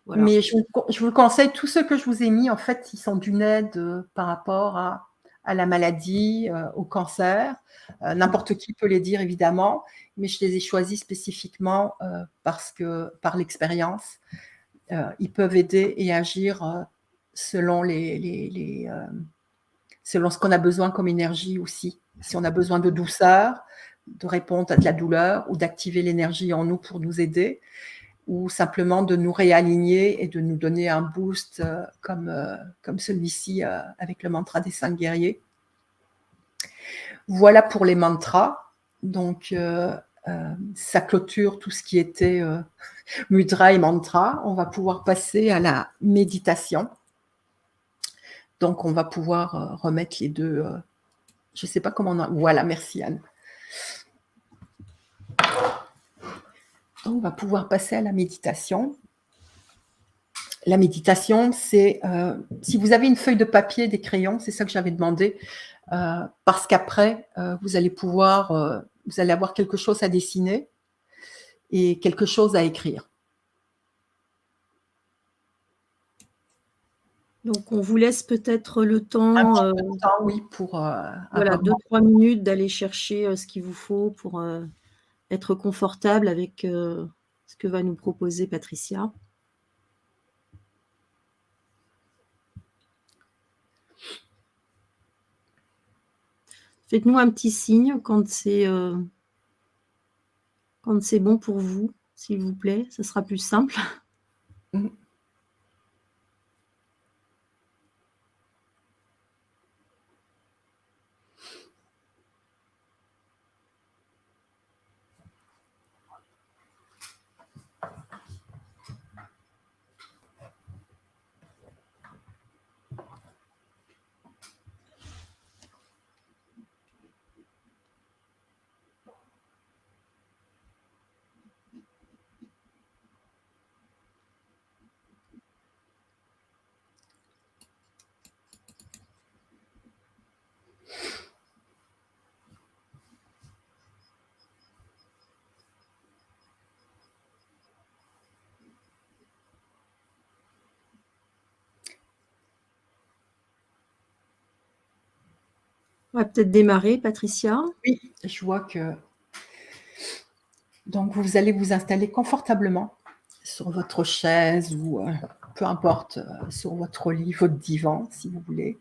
Voilà. Mais je vous le conseille, tous ceux que je vous ai mis, en fait, ils sont d'une aide par rapport à la maladie, au cancer. N'importe qui peut les dire, évidemment, mais je les ai choisis spécifiquement parce que, par l'expérience, ils peuvent aider et agir selon selon ce qu'on a besoin comme énergie aussi. Si on a besoin de douceur, de répondre à de la douleur ou d'activer l'énergie en nous pour nous aider, ou simplement de nous réaligner et de nous donner un boost comme celui-ci avec le mantra des 5 guerriers. Voilà pour les mantras. Donc, ça clôture tout ce qui était mudra et mantra. On va pouvoir passer à la méditation. Donc, on va pouvoir remettre les deux. Je ne sais pas comment on a. Voilà, merci Anne. Donc, on va pouvoir passer à la méditation. La méditation, c'est si vous avez une feuille de papier, des crayons, c'est ça que j'avais demandé, parce qu'après, vous allez pouvoir, vous allez avoir quelque chose à dessiner et quelque chose à écrire. Donc on vous laisse peut-être le Un temps, petit peu de temps, oui, pour voilà, avoir. 2-3 minutes d'aller chercher, ce qu'il vous faut pour, être confortable avec, ce que va nous proposer Patricia. Faites-nous un petit signe quand c'est bon pour vous, s'il vous plaît, ça sera plus simple. Mmh. On va peut-être démarrer, Patricia. Oui, je vois que donc vous allez vous installer confortablement sur votre chaise ou peu importe, sur votre lit, votre divan, si vous voulez.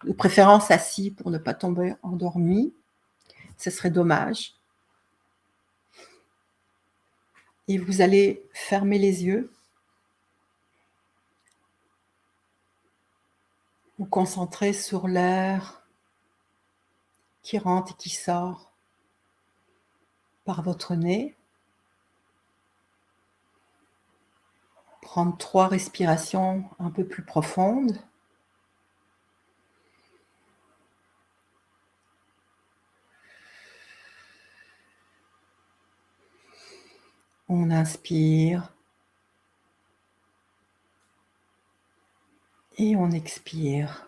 De préférence assis pour ne pas tomber endormi, ce serait dommage. Et vous allez fermer les yeux, vous concentrer sur l'air qui rentre et qui sort par votre nez. Prendre 3 respirations un peu plus profondes. On inspire et on expire.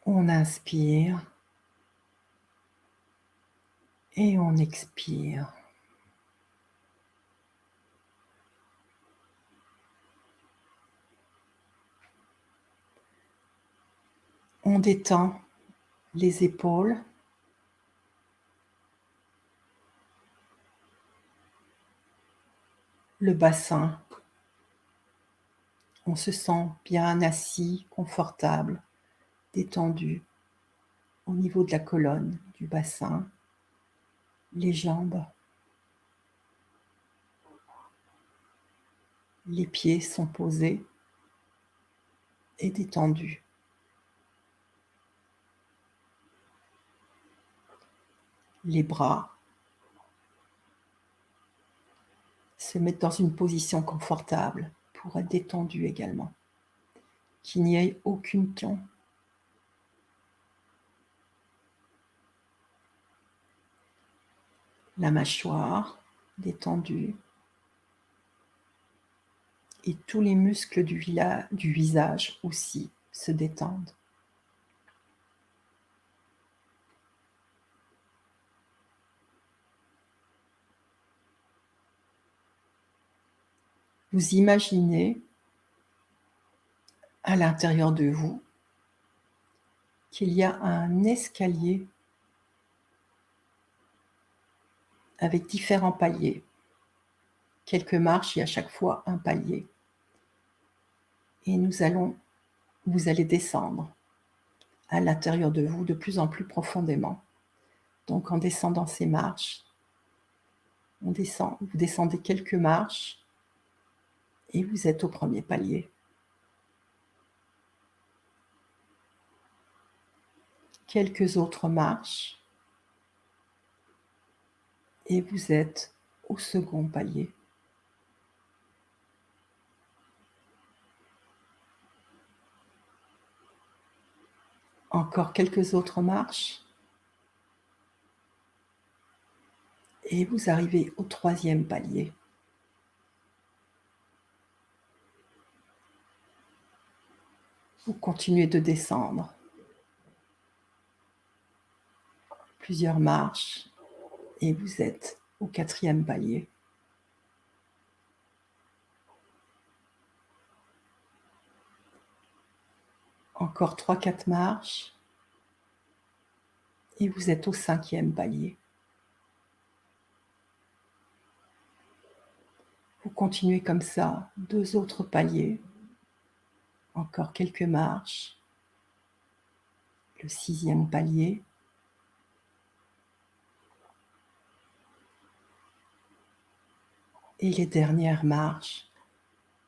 On inspire et on expire. On détend les épaules. Le bassin. On se sent bien assis, confortable, détendu au niveau de la colonne, du bassin, les jambes. Les pieds sont posés et détendus. Les bras se mettent dans une position confortable pour être détendus également. Qu'il n'y ait aucune tension. La mâchoire détendue et tous les muscles du visage aussi se détendent. Vous imaginez à l'intérieur de vous qu'il y a un escalier avec différents paliers. Quelques marches et à chaque fois un palier. Et vous allez descendre à l'intérieur de vous de plus en plus profondément. Donc en descendant ces marches, vous descendez quelques marches et vous êtes au premier palier. Quelques autres marches et vous êtes au second palier. Encore quelques autres marches. Et vous arrivez au 3e palier. Vous continuez de descendre. Plusieurs marches et vous êtes au 4e palier. Encore 3-4 marches et vous êtes au 5e palier. Vous continuez comme ça, 2 autres paliers. Encore quelques marches. Le 6e palier. Et les dernières marches,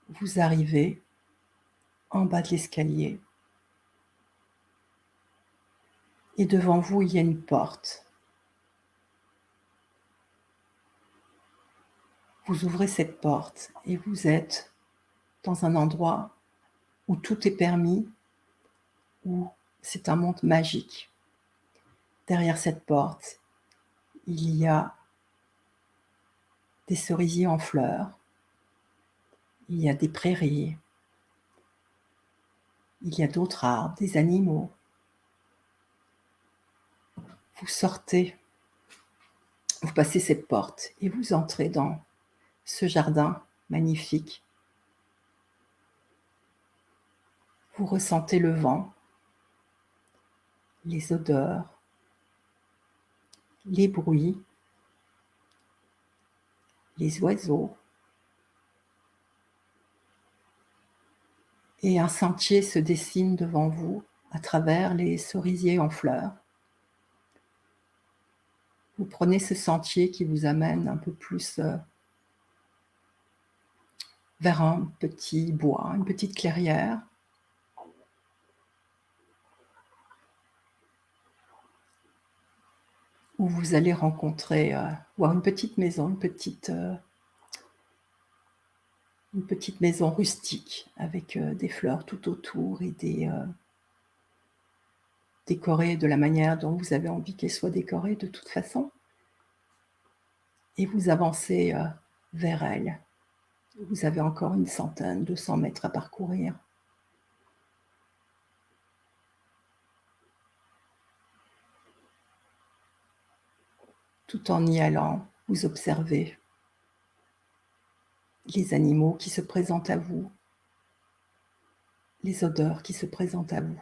vous arrivez en bas de l'escalier. Et devant vous, il y a une porte. Vous ouvrez cette porte et vous êtes dans un endroit où tout est permis, où c'est un monde magique. Derrière cette porte, il y a des cerisiers en fleurs, il y a des prairies, il y a d'autres arbres, des animaux. Vous sortez, vous passez cette porte et vous entrez dans ce jardin magnifique. Vous ressentez le vent, les odeurs, les bruits, les oiseaux. Et un sentier se dessine devant vous à travers les cerisiers en fleurs. Vous prenez ce sentier qui vous amène un peu plus vers un petit bois, une petite clairière. Où vous allez rencontrer, voir une petite maison, une petite maison rustique avec des fleurs tout autour et décorée de la manière dont vous avez envie qu'elle soit décorée de toute façon. Et vous avancez vers elle. Vous avez encore 100, 200 mètres à parcourir. Tout en y allant, vous observez les animaux qui se présentent à vous, les odeurs qui se présentent à vous.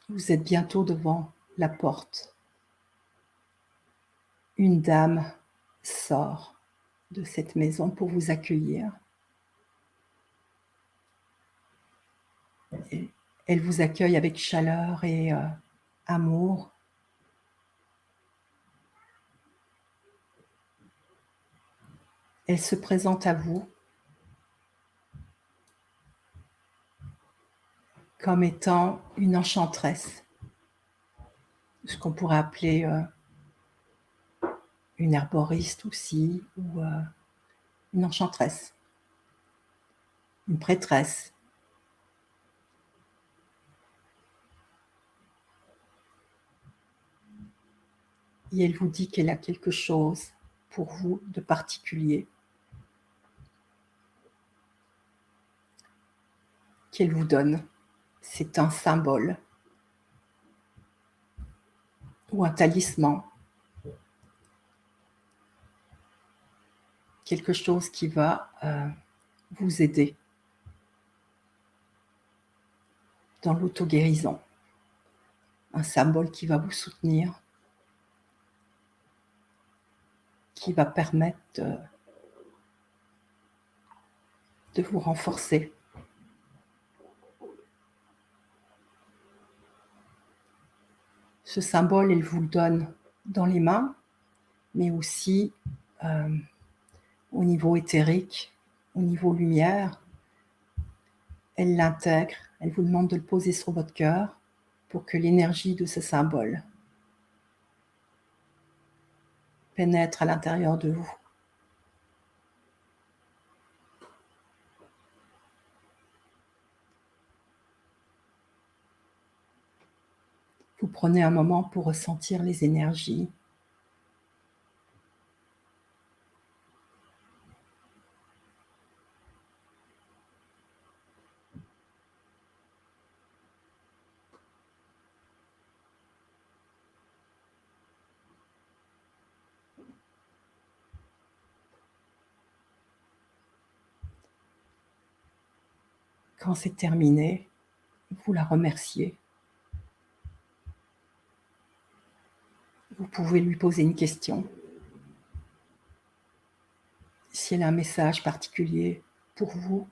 Vous êtes bientôt devant la porte. Une dame sort de cette maison pour vous accueillir. Et elle vous accueille avec chaleur et amour. Elle se présente à vous comme étant une enchanteresse, ce qu'on pourrait appeler une herboriste aussi, ou une enchanteresse, une prêtresse. Et elle vous dit qu'elle a quelque chose pour vous de particulier, qu'elle vous donne. C'est un symbole ou un talisman, quelque chose qui va vous aider dans l'auto-guérison, un symbole qui va vous soutenir, qui va permettre de vous renforcer. Ce symbole, elle vous le donne dans les mains, mais aussi au niveau éthérique, au niveau lumière. Elle l'intègre, elle vous demande de le poser sur votre cœur pour que l'énergie de ce symbole pénètre à l'intérieur de vous. prenez un moment pour ressentir les énergies. Quand c'est terminé, vous la remerciez. Vous pouvez lui poser une question. Si elle a un message particulier pour vous,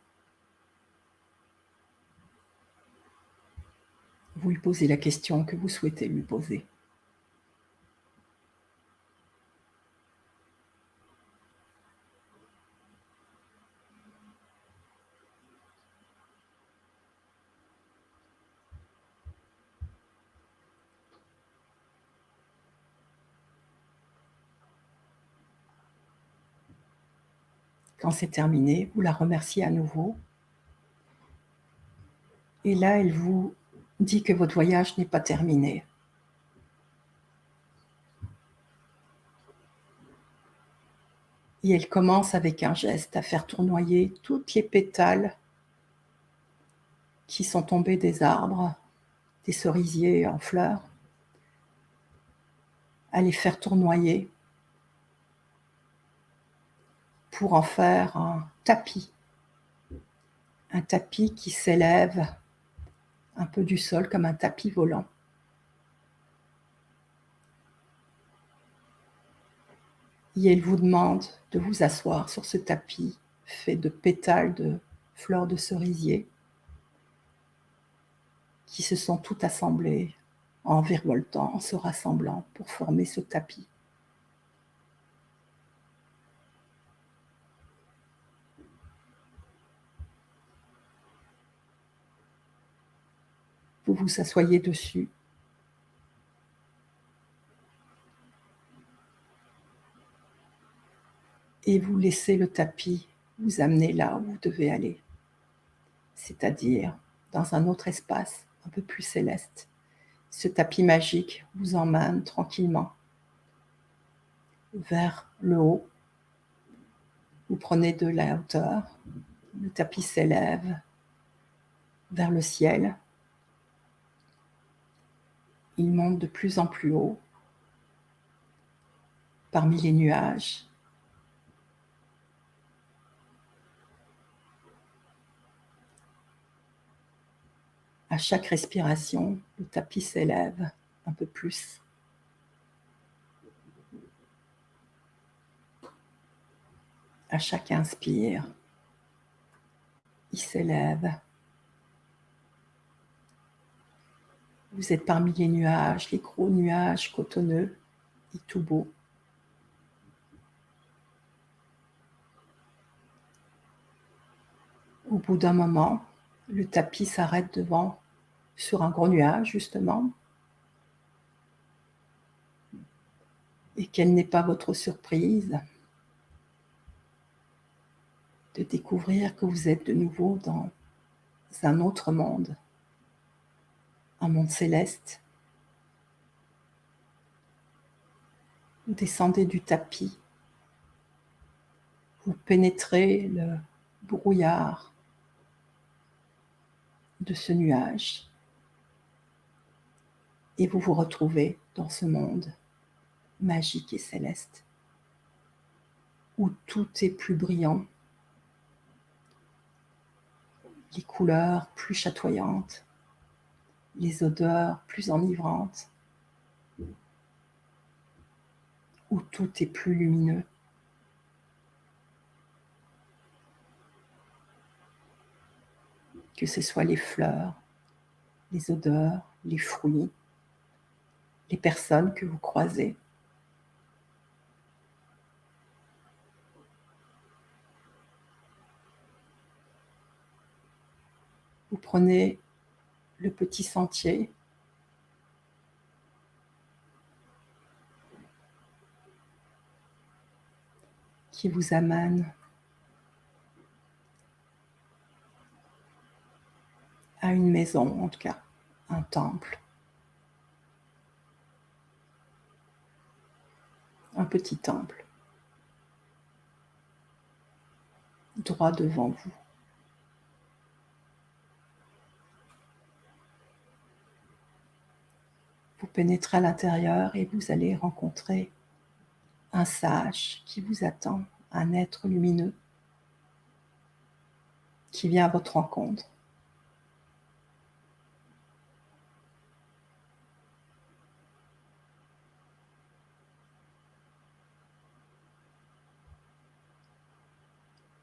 vous lui posez la question que vous souhaitez lui poser. Quand c'est terminé, vous la remerciez à nouveau. Et là, elle vous dit que votre voyage n'est pas terminé. Et elle commence avec un geste à faire tournoyer toutes les pétales qui sont tombés des arbres, des cerisiers en fleurs, à les faire tournoyer pour en faire un tapis qui s'élève un peu du sol comme un tapis volant. Et elle vous demande de vous asseoir sur ce tapis fait de pétales de fleurs de cerisier qui se sont toutes assemblées en virevoltant, en se rassemblant pour former ce tapis. Vous vous asseyez dessus. Et vous laissez le tapis vous amener là où vous devez aller, c'est-à-dire dans un autre espace un peu plus céleste. Ce tapis magique vous emmène tranquillement vers le haut. Vous prenez de la hauteur, le tapis s'élève vers le ciel. Il monte de plus en plus haut parmi les nuages. À chaque respiration, le tapis s'élève un peu plus. À chaque inspire, il s'élève. Vous êtes parmi les nuages, les gros nuages cotonneux et tout beaux. Au bout d'un moment, le tapis s'arrête devant, sur un gros nuage justement. Et quelle n'est pas votre surprise de découvrir que vous êtes de nouveau dans un autre monde, un monde céleste. Vous descendez du tapis, vous pénétrez le brouillard de ce nuage et vous vous retrouvez dans ce monde magique et céleste où tout est plus brillant, les couleurs plus chatoyantes, les odeurs plus enivrantes, où tout est plus lumineux. Que ce soit les fleurs, les odeurs, les fruits, les personnes que vous croisez. Vous prenez le petit sentier qui vous amène à une maison, en tout cas, un temple. un petit temple droit devant vous. Vous pénétrez à l'intérieur et vous allez rencontrer un sage qui vous attend, un être lumineux qui vient à votre rencontre.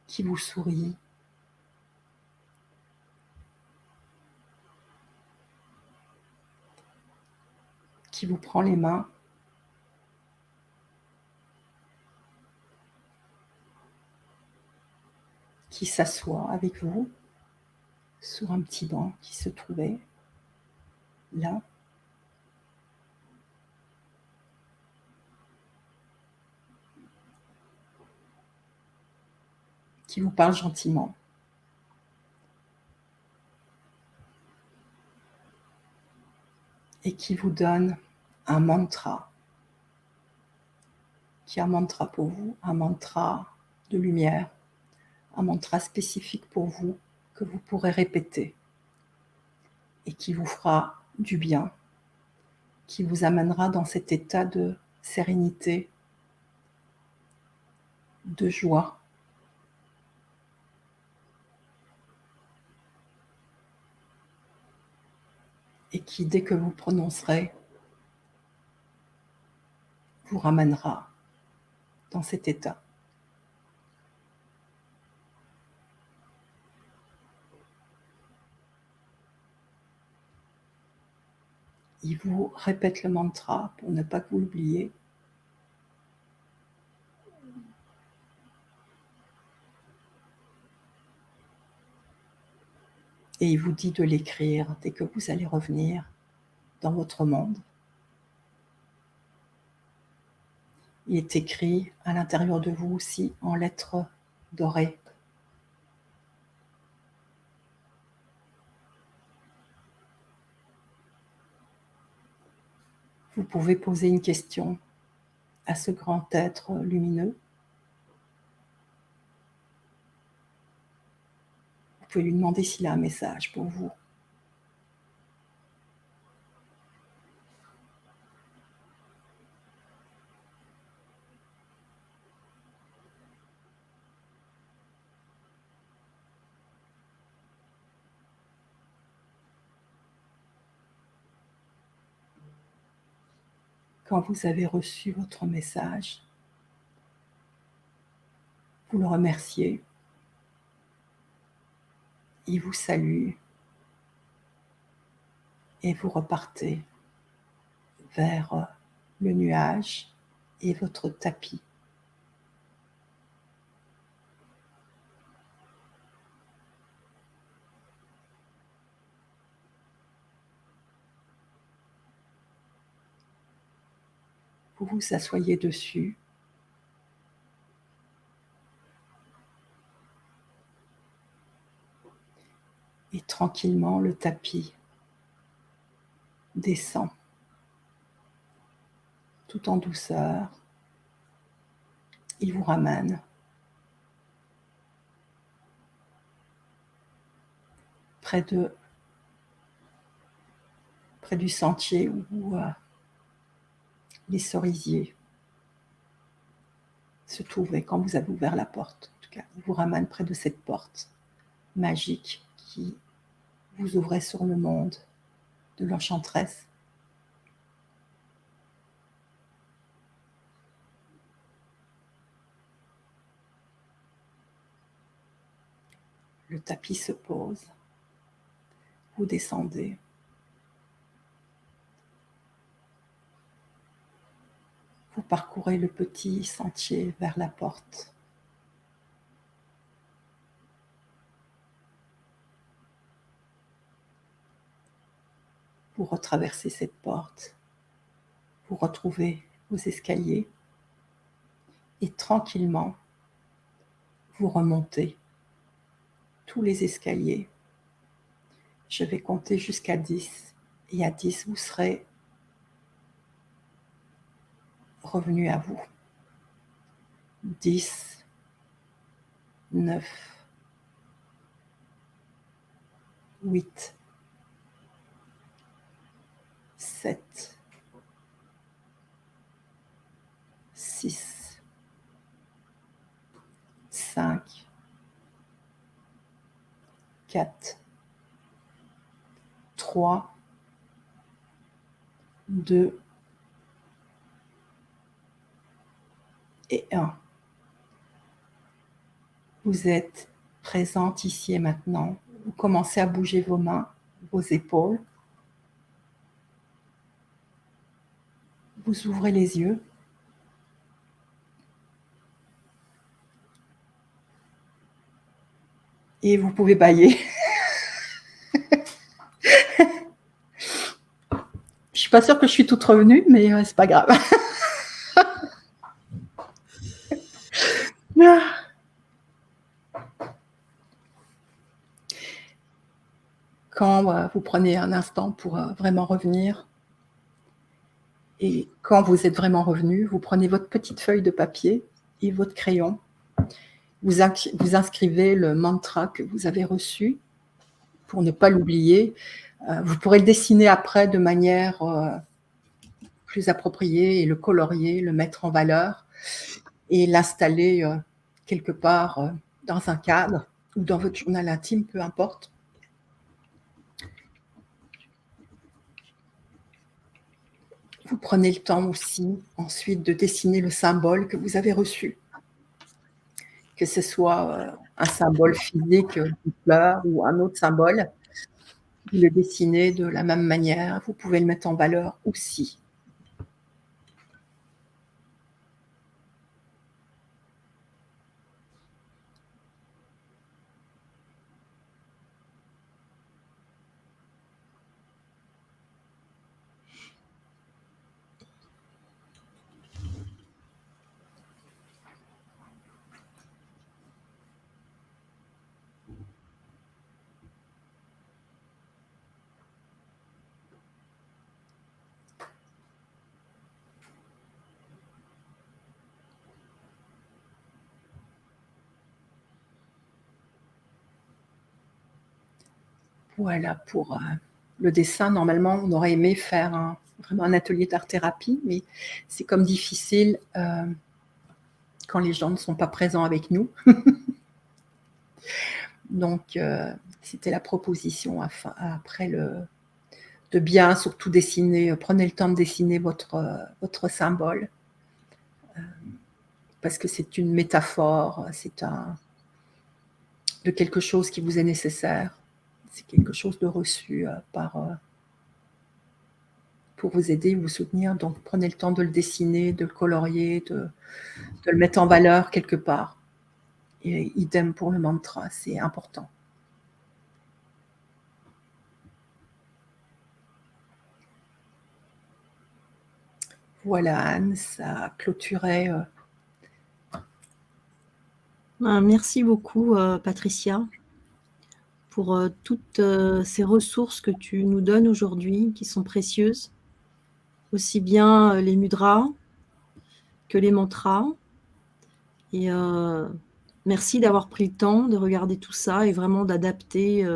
Qui vous sourit, qui vous prend les mains, qui s'assoit avec vous sur un petit banc qui se trouvait là. Qui vous parle gentiment. Et qui vous donne un mantra. Qui est un mantra pour vous, un mantra de lumière, un mantra spécifique pour vous que vous pourrez répéter et qui vous fera du bien, qui vous amènera dans cet état de sérénité, de joie. Et qui, dès que vous prononcerez, vous ramènera dans cet état. Il vous répète le mantra pour ne pas que vous l'oubliez. Et il vous dit de l'écrire dès que vous allez revenir dans votre monde. Il est écrit à l'intérieur de vous aussi en lettres dorées. Vous pouvez poser une question à ce grand être lumineux. Vous pouvez lui demander s'il a un message pour vous. Quand vous avez reçu votre message, vous le remerciez. Il vous salue et vous repartez vers le nuage et votre tapis. Vous vous asseyez dessus. Et tranquillement, le tapis descend tout en douceur. Il vous ramène près du sentier où les cerisiers se trouvaient quand vous avez ouvert la porte. En tout cas, il vous ramène près de cette porte magique qui vous ouvrait sur le monde de l'enchanteresse. Le tapis se pose. Vous descendez. Vous parcourez le petit sentier vers la porte. Vous retraversez cette porte. Vous retrouvez vos escaliers. Et tranquillement, vous remontez tous les escaliers. Je vais compter jusqu'à 10. Et à 10, vous serez revenu à vous. 10, 9, 8, 7, 6, 5, 4, 3, 2 et 1. Vous êtes présente ici et maintenant. Vous commencez à bouger vos mains, vos épaules. Vous ouvrez les yeux. Et vous pouvez bâiller. Je suis pas sûre que je suis toute revenue, mais c'est pas grave. Quand vous prenez un instant pour vraiment revenir, et quand vous êtes vraiment revenu, vous prenez votre petite feuille de papier et votre crayon. Vous inscrivez le mantra que vous avez reçu pour ne pas l'oublier. Vous pourrez le dessiner après de manière plus appropriée et le colorier, le mettre en valeur et l'installer quelque part dans un cadre ou dans votre journal intime, peu importe. Vous prenez le temps aussi ensuite de dessiner le symbole que vous avez reçu. Que ce soit un symbole physique, une fleur ou un autre symbole, vous le dessinez de la même manière. Vous pouvez le mettre en valeur aussi. Voilà pour le dessin. Normalement, on aurait aimé faire vraiment un atelier d'art-thérapie, mais c'est comme difficile quand les gens ne sont pas présents avec nous. Donc, c'était la proposition après de bien surtout dessiner. Prenez le temps de dessiner votre symbole parce que c'est une métaphore, c'est de quelque chose qui vous est nécessaire. C'est quelque chose de reçu pour vous aider, vous soutenir. Donc, prenez le temps de le dessiner, de le colorier, de le mettre en valeur quelque part. Et idem pour le mantra, c'est important. Voilà, Anne, ça clôturait. Merci beaucoup, Patricia, pour toutes ces ressources que tu nous donnes aujourd'hui, qui sont précieuses, aussi bien les mudras que les mantras. Et merci d'avoir pris le temps de regarder tout ça et vraiment d'adapter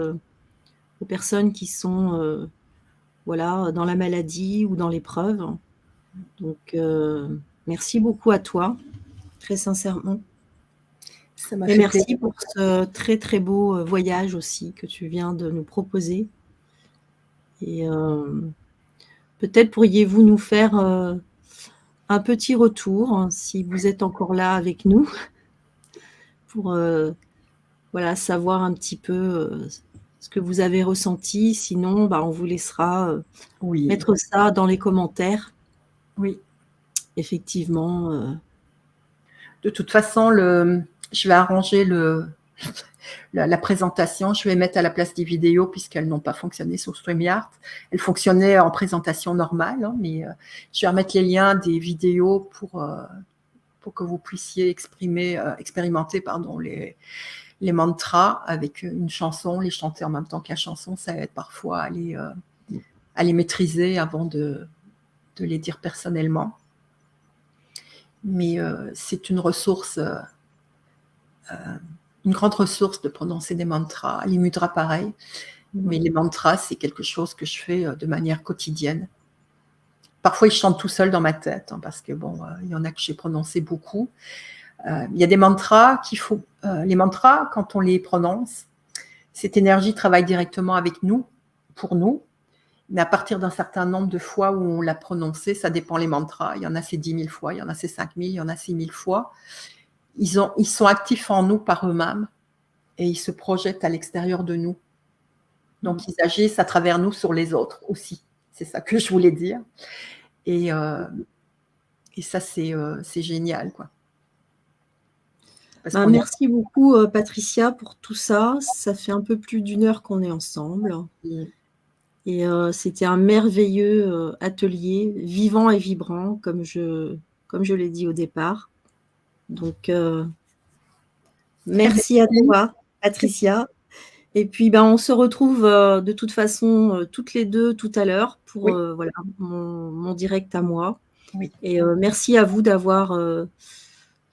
aux personnes qui sont voilà, dans la maladie ou dans l'épreuve. Donc, merci beaucoup à toi, très sincèrement. Ça m'a Et fait merci plaisir. pour ce très très beau voyage aussi que tu viens de nous proposer. Et peut-être pourriez-vous nous faire un petit retour, hein, si vous êtes encore là avec nous, pour voilà, savoir un petit peu ce que vous avez ressenti. Sinon, bah, on vous laissera Oui. mettre ça dans les commentaires. Oui. Effectivement. De toute façon, je vais arranger la présentation. Je vais mettre à la place des vidéos puisqu'elles n'ont pas fonctionné sur StreamYard. Elles fonctionnaient en présentation normale, hein, mais je vais remettre les liens des vidéos pour que vous puissiez expérimenter les mantras avec une chanson, les chanter en même temps que la chanson. Ça aide parfois à les maîtriser avant de les dire personnellement. mais c'est une ressource, une grande ressource de prononcer des mantras. Les mudras, pareil. Mais les mantras, c'est quelque chose que je fais de manière quotidienne. Parfois, ils chantent tout seuls dans ma tête, hein, parce que bon, il y en a que j'ai prononcé beaucoup. Il y a des mantras qu'il faut. Les mantras, quand on les prononce, cette énergie travaille directement avec nous, pour nous. Mais à partir d'un certain nombre de fois où on l'a prononcé, ça dépend les mantras. Il y en a c'est 10 000 fois, il y en a c'est 5 000, il y en a 6 000 fois. Ils sont actifs en nous par eux-mêmes et ils se projettent à l'extérieur de nous. Donc, ils agissent à travers nous sur les autres aussi. C'est ça que je voulais dire. Et ça, c'est génial, quoi. Merci beaucoup, Patricia, pour tout ça. Ça fait un peu plus d'1 heure qu'on est ensemble. Et c'était un merveilleux atelier, vivant et vibrant, comme je l'ai dit au départ. Donc, merci à toi, Patricia. Et puis, on se retrouve de toute façon toutes les deux tout à l'heure pour voilà, mon direct à moi. Oui. Et merci à vous d'avoir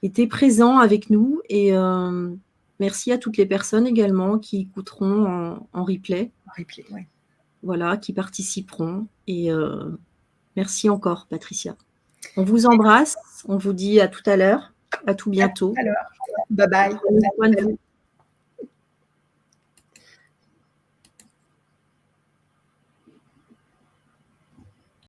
été présents avec nous. Et merci à toutes les personnes également qui écouteront en replay. En replay, oui. Voilà, qui participeront. Et merci encore, Patricia. On vous embrasse. On vous dit à tout à l'heure. À tout bientôt. À tout à l'heure. Bye bye. Prenez soin de vous.